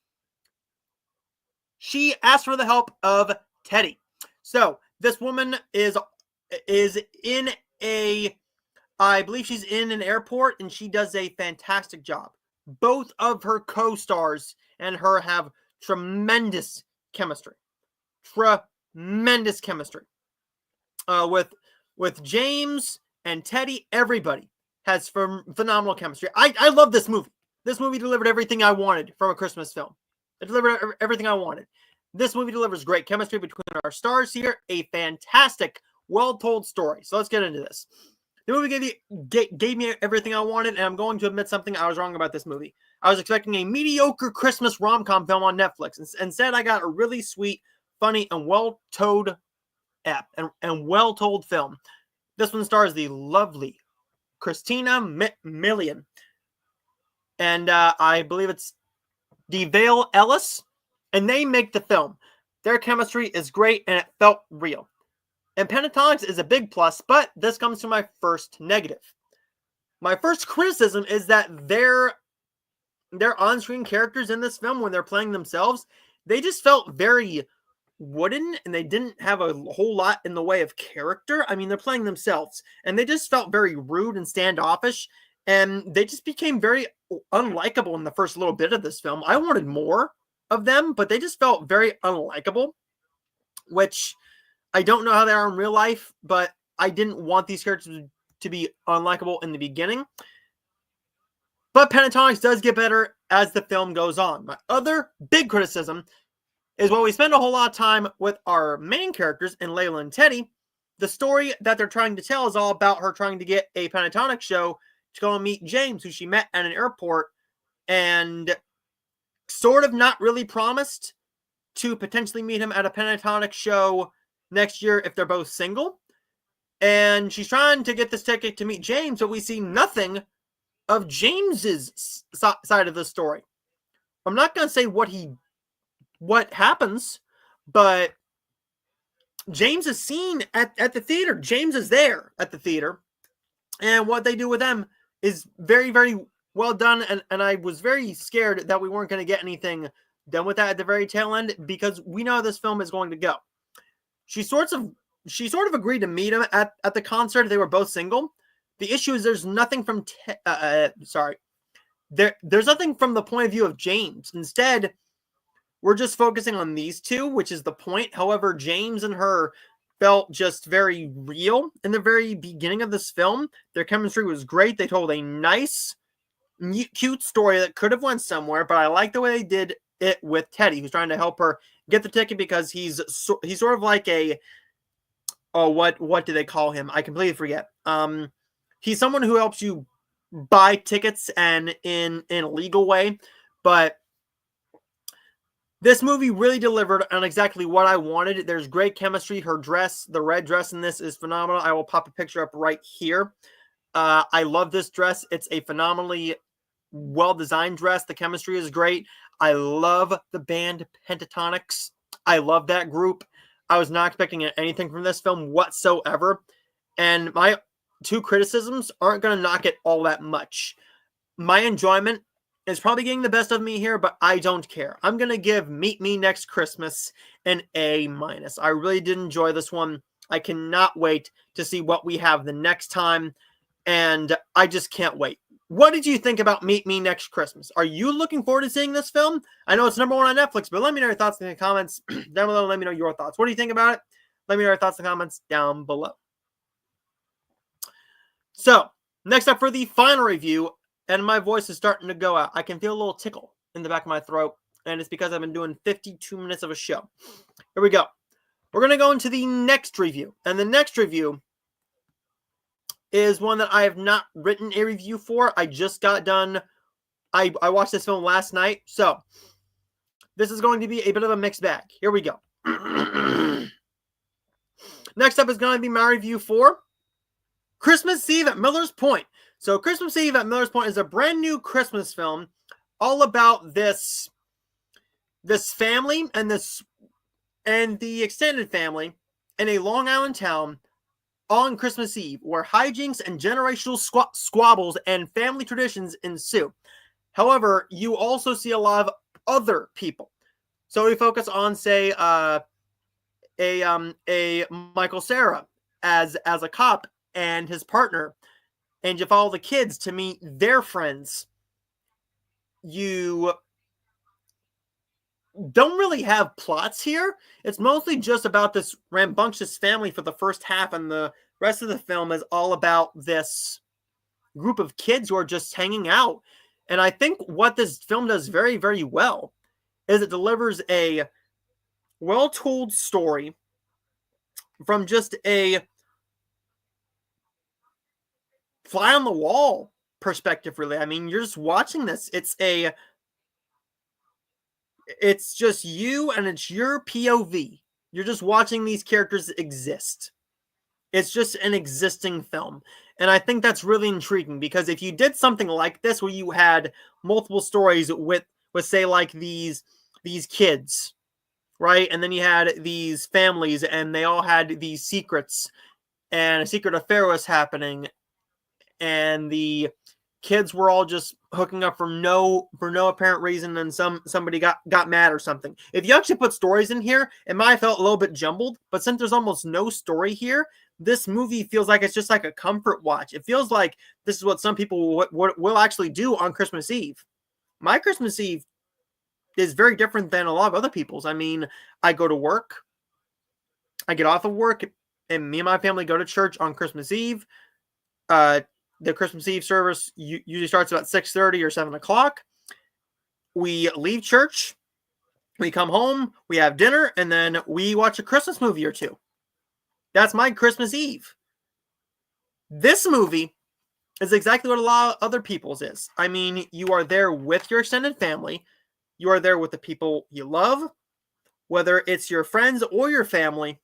she asks for the help of Teddy. So this woman is in I believe she's in an airport, and she does a fantastic job. Both of her co-stars and her have tremendous chemistry. Tremendous chemistry. With James and Teddy, everybody has phenomenal chemistry. I love this movie. This movie delivered everything I wanted from a Christmas film. It delivered everything I wanted. This movie delivers great chemistry between our stars here. A fantastic, well-told story. So let's get into this. The movie gave me everything I wanted, and I'm going to admit something. I was wrong about this movie. I was expecting a mediocre Christmas rom-com film on Netflix. Instead, I got a really sweet, funny, and well-told well-told film. This one stars the lovely Christina Milian. And I believe it's DeVale Ellis. And they make the film. Their chemistry is great, and it felt real. And Pentatonics is a big plus, but this comes to my first negative. My first criticism is that their on-screen characters in this film, when they're playing themselves, they just felt very wooden, and they didn't have a whole lot in the way of character. I mean, they're playing themselves, and they just felt very rude and standoffish, and they just became very unlikable in the first little bit of this film. I wanted more of them, but they just felt very unlikable, which I don't know how they are in real life, but I didn't want these characters to be unlikable in the beginning. But Pentatonix does get better as the film goes on. My other big criticism is while we spend a whole lot of time with our main characters in Layla and Teddy, the story that they're trying to tell is all about her trying to get a Pentatonix show to go and meet James, who she met at an airport, and sort of not really promised to potentially meet him at a Pentatonix show next year if they're both single. And she's trying to get this ticket to meet James, but we see nothing of James's side of the story. I'm not going to say what happens, but James is seen at the theater. James is there at the theater, and what they do with them is very, very well done, and I was very scared that we weren't going to get anything done with that at the very tail end, because we know how this film is going to go. She sort of agreed to meet him at the concert. They were both single. The issue is there's nothing from there's nothing from the point of view of James. Instead, we're just focusing on these two, which is the point. However, James and her felt just very real in the very beginning of this film. Their chemistry was great. They told a nice, cute story that could have went somewhere, but I like the way they did it with Teddy, who's trying to help her get the ticket because he's sort of like a, what do they call him? I completely forget. He's someone who helps you buy tickets and in a legal way, but this movie really delivered on exactly what I wanted. There's great chemistry. Her dress, the red dress in this, is phenomenal. I will pop a picture up right here. I love this dress. It's a phenomenally well-designed dress. The chemistry is great. I love the band Pentatonix. I love that group. I was not expecting anything from this film whatsoever. And my two criticisms aren't going to knock it all that much. My enjoyment is probably getting the best of me here, but I don't care. I'm going to give Meet Me Next Christmas an A-. I really did enjoy this one. I cannot wait to see what we have the next time, and I just can't wait. What did you think about Meet Me Next Christmas? Are you looking forward to seeing this film? I know it's #1 on Netflix, but let me know your thoughts in the comments down below. Let me know your thoughts. What do you think about it? Let me know your thoughts in the comments down below. So, next up for the final review, and my voice is starting to go out. I can feel a little tickle in the back of my throat, and it's because I've been doing 52 minutes of a show. Here we go. We're going to go into the next review, and the next review is one that I have not written a review for. I just got done. I watched this film last night, so this is going to be a bit of a mixed bag. Here we go. Next up is going to be my review for Christmas Eve at Miller's Point. So Christmas Eve at Miller's Point is a brand new Christmas film all about this family and the extended family in a Long Island town on Christmas Eve, where hijinks and generational squabbles and family traditions ensue. However, you also see a lot of other people. So we focus on, say, a Michael Cera as a cop and his partner, and you follow the kids to meet their friends. You don't really have plots here. It's mostly just about this rambunctious family for the first half, and the rest of the film is all about this group of kids who are just hanging out. And I think what this film does very, very well is it delivers a well-told story from just a fly-on-the-wall perspective, really. I mean, you're just watching this. It's just you, and it's your POV. You're just watching these characters exist. It's just an existing film. And I think that's really intriguing, because if you did something like this where you had multiple stories with say, like these kids, right? And then you had these families, and they all had these secrets, and a secret affair was happening, and the kids were all just hooking up for no apparent reason, and somebody got mad or something. If you actually put stories in here, it might have felt a little bit jumbled, but since there's almost no story here, this movie feels like it's just like a comfort watch. It feels like this is what some people will actually do on Christmas Eve. My Christmas Eve is very different than a lot of other people's. I mean, I go to work, I get off of work, and me and my family go to church on Christmas Eve. The Christmas Eve service usually starts about 6:30 or 7 o'clock. We leave church, we come home, we have dinner, and then we watch a Christmas movie or two. That's my Christmas Eve. This movie is exactly what a lot of other people's is. I mean, you are there with your extended family. You are there with the people you love, whether it's your friends or your family.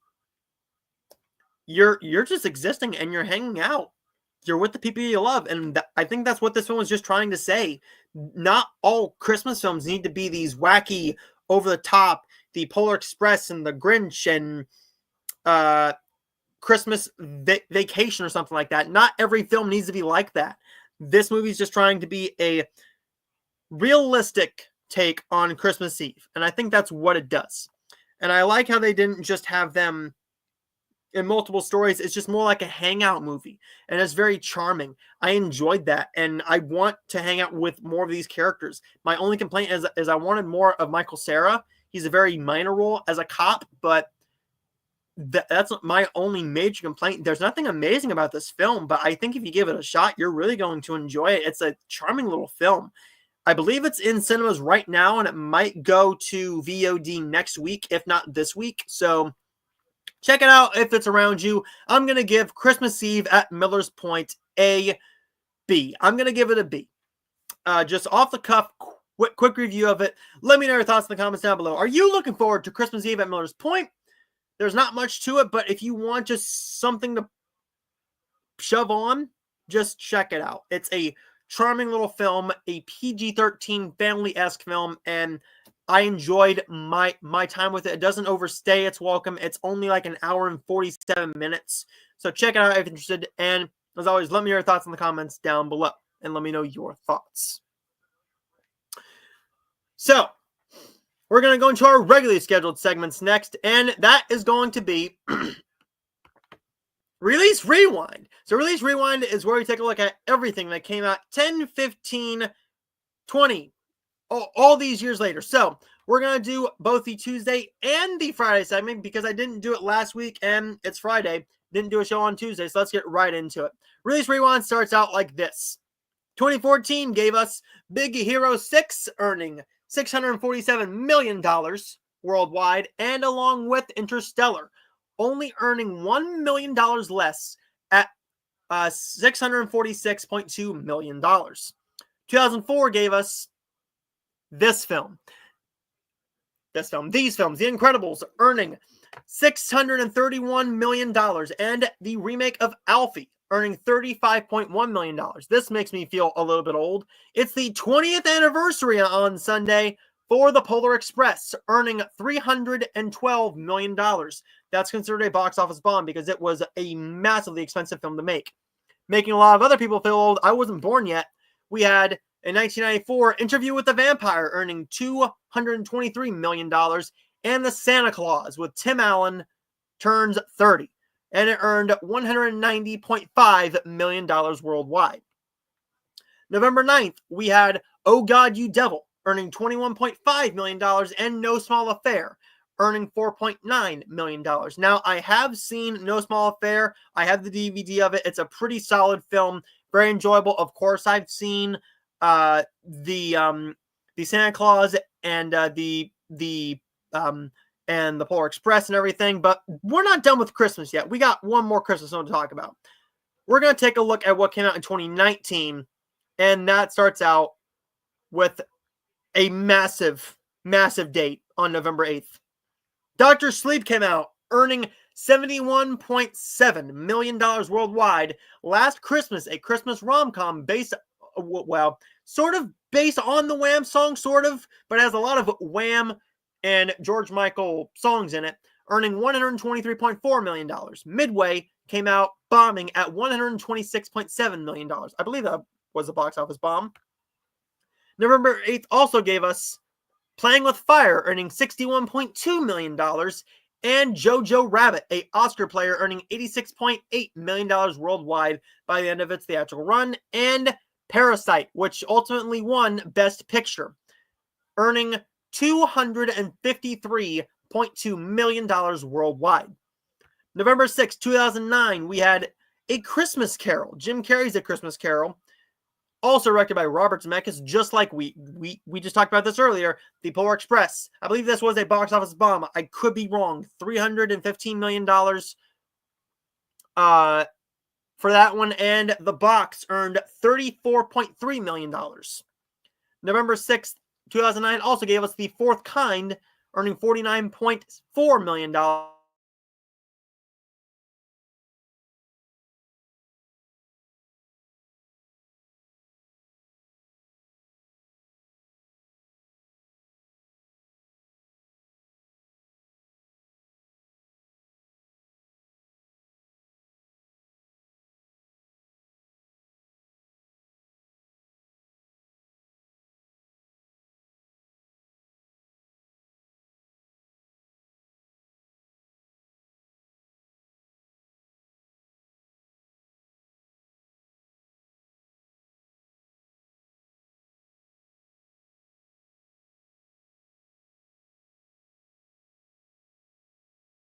You're just existing and you're hanging out. You're with the people you love, and I think that's what this film was just trying to say. Not all Christmas films need to be these wacky, over the top, the Polar Express and the Grinch and Christmas Vacation or something like that. Not every film needs to be like that. This movie is just trying to be a realistic take on Christmas Eve, and I think that's what it does. And I like how they didn't just have them in multiple stories. It's just more like a hangout movie, and it's very charming. I enjoyed that, and I want to hang out with more of these characters. My only complaint is I wanted more of Michael Cera. He's a very minor role as a cop, but that's my only major complaint. There's nothing amazing about this film, but I think if you give it a shot, you're really going to enjoy it. It's a charming little film. I believe it's in cinemas right now, and it might go to VOD next week, if not this week. So check it out if it's around you. I'm going to give Christmas Eve at Miller's Point a B. I'm going to give it a B. Just off the cuff, quick review of it. Let me know your thoughts in the comments down below. Are you looking forward to Christmas Eve at Miller's Point? There's not much to it, but if you want just something to shove on, just check it out. It's a charming little film, a PG-13 family-esque film, and I enjoyed my time with it. It doesn't overstay its welcome. It's only like an hour and 47 minutes. So check it out if you're interested. And as always, let me know your thoughts in the comments down below. And let me know your thoughts. So, we're going to go into our regularly scheduled segments next. And that is going to be Release Rewind. So Release Rewind is where we take a look at everything that came out 10, 15, 20, all these years later. So we're going to do both the Tuesday and the Friday segment because I didn't do it last week and it's Friday. Didn't do a show on Tuesday, so let's get right into it. Release Rewind starts out like this. 2014 gave us Big Hero 6 earning $647 million worldwide, and along with Interstellar, only earning $1 million less at $646.2 million. 2004 gave us these films, The Incredibles, earning $631 million, and the remake of Alfie, earning $35.1 million. This makes me feel a little bit old. It's the 20th anniversary on Sunday for The Polar Express, earning $312 million. That's considered a box office bomb because it was a massively expensive film to make. Making a lot of other people feel old. I wasn't born yet. We had in 1994, Interview with the Vampire, earning $223 million, and The Santa Claus with Tim Allen turns 30, and it earned $190.5 million worldwide. November 9th, we had Oh God, You Devil, earning $21.5 million, and No Small Affair, earning $4.9 million. Now, I have seen No Small Affair. I have the DVD of it. It's a pretty solid film, very enjoyable. Of course, I've seen the Santa Claus and the Polar Express and everything, but we're not done with Christmas yet. We got one more Christmas film to talk about. We're going to take a look at what came out in 2019, and that starts out with a massive date on November 8th. Dr. Sleep came out, earning $71.7 million worldwide. Last Christmas, a Christmas rom-com based, well, sort of based on the Wham song, sort of, but has a lot of Wham and George Michael songs in it, earning $123.4 million. Midway came out bombing at $126.7 million. I believe that was a box office bomb. November 8th also gave us Playing with Fire, earning $61.2 million, and Jojo Rabbit, a Oscar player, earning $86.8 million worldwide by the end of its theatrical run, and Parasite, which ultimately won Best Picture, earning $253.2 million worldwide. November 6, 2009, we had A Christmas Carol. Jim Carrey's A Christmas Carol, also directed by Robert Zemeckis, just like we just talked about this earlier, The Polar Express. I believe this was a box office bomb. I could be wrong. $315 million for that one, and the box earned $34.3 million. November 6th, 2009 also gave us The Fourth Kind, earning $49.4 million.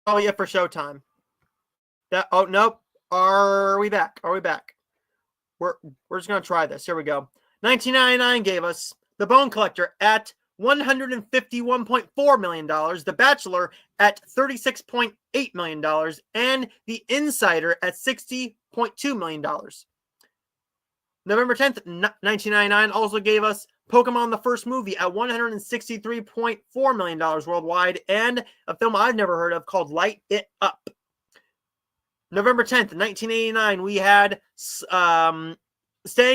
Probably it for Showtime. Oh, nope. Are we back? Are we back? We're just going to try this. Here we go. 1999 gave us The Bone Collector at $151.4 million, The Bachelor at $36.8 million, and The Insider at $60.2 million. November 10th, 1999 also gave us Pokemon the First Movie at $163.4 million worldwide, and a film I've never heard of called Light It Up. November 10th, 1989, we had Staying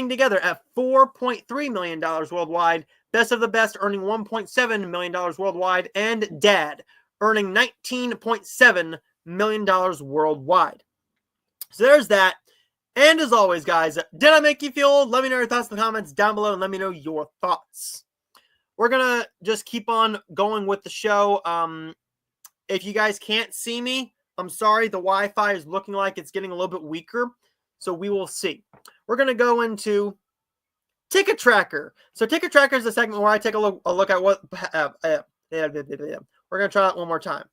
Together at $4.3 million worldwide, Best of the Best earning $1.7 million worldwide, and Dad earning $19.7 million worldwide. So there's that. And as always, guys, did I make you feel old? Let me know your thoughts in the comments down below, and let me know your thoughts. We're going to just keep on going with the show. If you guys can't see me, I'm sorry. The Wi-Fi is looking like it's getting a little bit weaker, so we will see. We're going to go into Ticket Tracker. So Ticket Tracker is a segment where I take a look at what... we're going to try that one more time.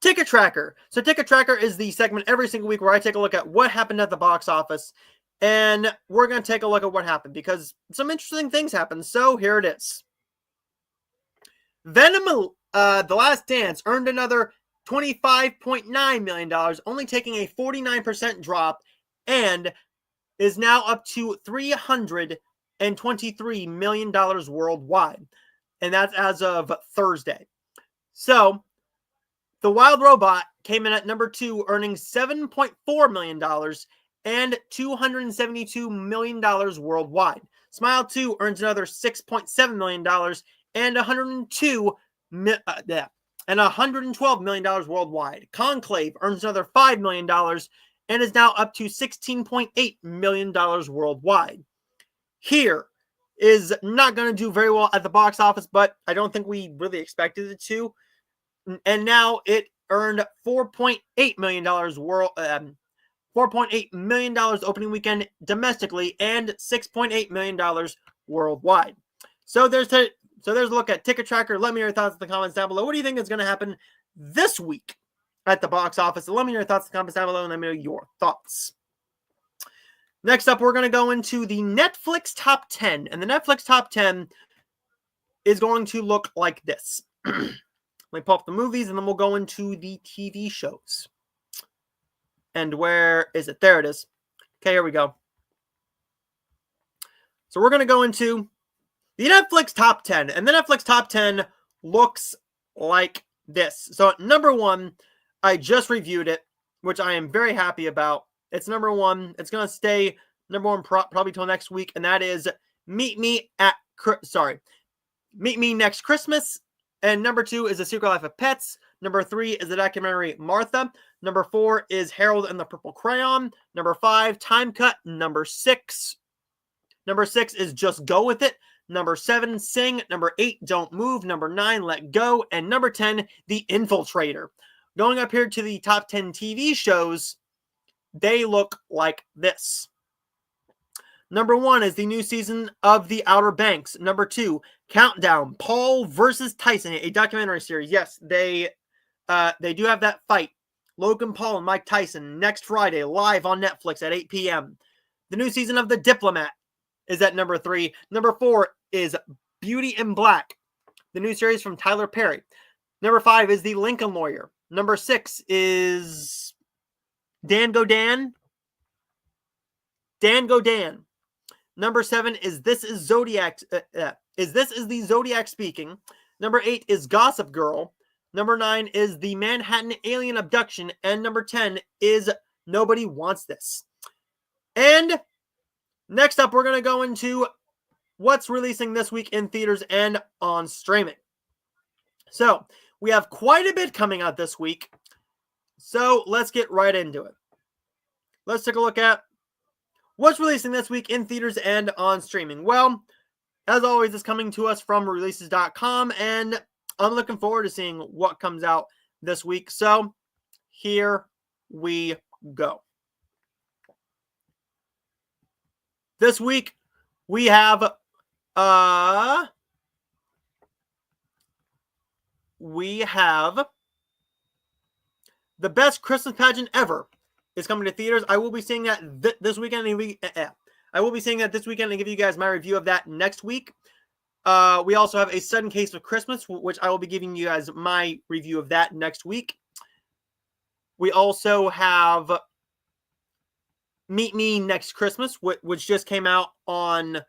Ticket Tracker. So Ticket Tracker is the segment every single week where I take a look at what happened at the box office. And we're going to take a look at what happened because some interesting things happened. So here it is. Venom, The Last Dance earned another $25.9 million, only taking a 49% drop, and is now up to $323 million worldwide. And that's as of Thursday. So The Wild Robot came in at number 2, earning $7.4 million and $272 million worldwide. Smile 2 earns another $6.7 million and $112 million worldwide. Conclave earns another $5 million and is now up to $16.8 million worldwide. Here is not going to do very well at the box office, but I don't think we really expected it to. And now it earned $4.8 million $4.8 million opening weekend domestically and $6.8 million worldwide. So there's a look at Ticket Tracker. Let me know your thoughts in the comments down below. What do you think is going to happen this week at the box office? Let me know your thoughts in the comments down below, and let me know your thoughts. Next up, we're going to go into the Netflix Top 10. And the Netflix Top 10 is going to look like this. Let me pull up the movies, and then we'll go into the TV shows. And where is it? There it is. Okay, here we go. So we're going to go into the Netflix Top 10. And the Netflix Top 10 looks like this. So at number 1, I just reviewed it, which I am very happy about. It's number 1. It's going to stay number 1 probably till next week. And that is Meet Me Next Christmas. And number 2 is The Secret Life of Pets. Number 3 is the documentary Martha. Number 4 is Harold and the Purple Crayon. Number 5, Time Cut. Number 6 is Just Go With It. Number 7, Sing. Number 8, Don't Move. Number 9, Let Go. And number 10, The Infiltrator. Going up here to the top 10 TV shows, they look like this. Number 1 is the new season of The Outer Banks. Number 2, Countdown, Paul versus Tyson, a documentary series. Yes, they do have that fight. Logan Paul and Mike Tyson next Friday, live on Netflix at 8 p.m. The new season of The Diplomat is at number 3. Number 4 is Beauty in Black, the new series from Tyler Perry. Number 5 is The Lincoln Lawyer. Number 6 is Dan Go Dan. Dan Go Dan. Number 7 is This Is Zodiac. This is the Zodiac Speaking. Number 8 is Gossip Girl. Number 9 is The Manhattan Alien Abduction. And number 10 is Nobody Wants This. And next up, we're going to go into what's releasing this week in theaters and on streaming. So, we have quite a bit coming out this week. So, let's get right into it. Let's take a look at what's releasing this week in theaters and on streaming. Well, as always, it's coming to us from releases.com, and I'm looking forward to seeing what comes out this week. So, here we go. This week, we have The Best Christmas Pageant Ever is coming to theaters. I will be seeing that this weekend. I will be seeing that this weekend and give you guys my review of that next week. We also have A Sudden Case of Christmas, which I will be giving you guys my review of that next week. We also have Meet Me Next Christmas, which just came out on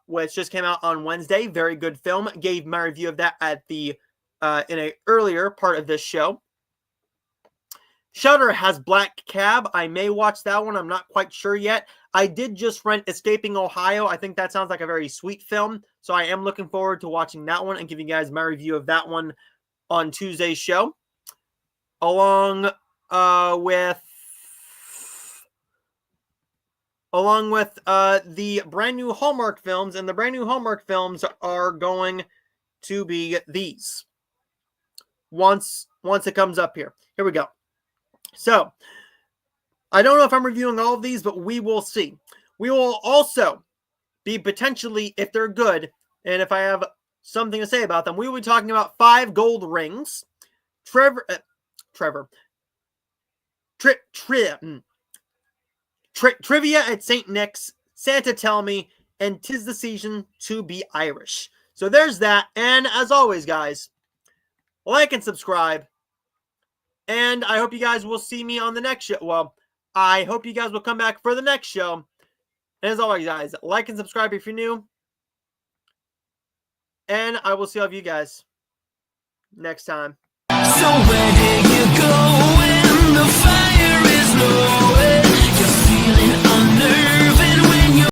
Wednesday. Very good film. Gave my review of that at the in a earlier part of this show. Shudder has Black Cab. I may watch that one. I'm not quite sure yet. I did just rent Escaping Ohio. I think that sounds like a very sweet film. So I am looking forward to watching that one and giving you guys my review of that one on Tuesday's show. Along with the brand new Hallmark films. And the brand new Hallmark films are going to be these. Once it comes up here. Here we go. So, I don't know if I'm reviewing all of these, but we will see. We will also be potentially, if they're good, and if I have something to say about them, we will be talking about 5 Gold Rings, Trivia at St. Nick's, Santa Tell Me, and 'Tis the Season to Be Irish. So there's that, and as always, guys, like and subscribe. And I hope you guys will see me on the next show. Well, I hope you guys will come back for the next show. And as always, guys, like and subscribe if you're new. And I will see all of you guys next time. So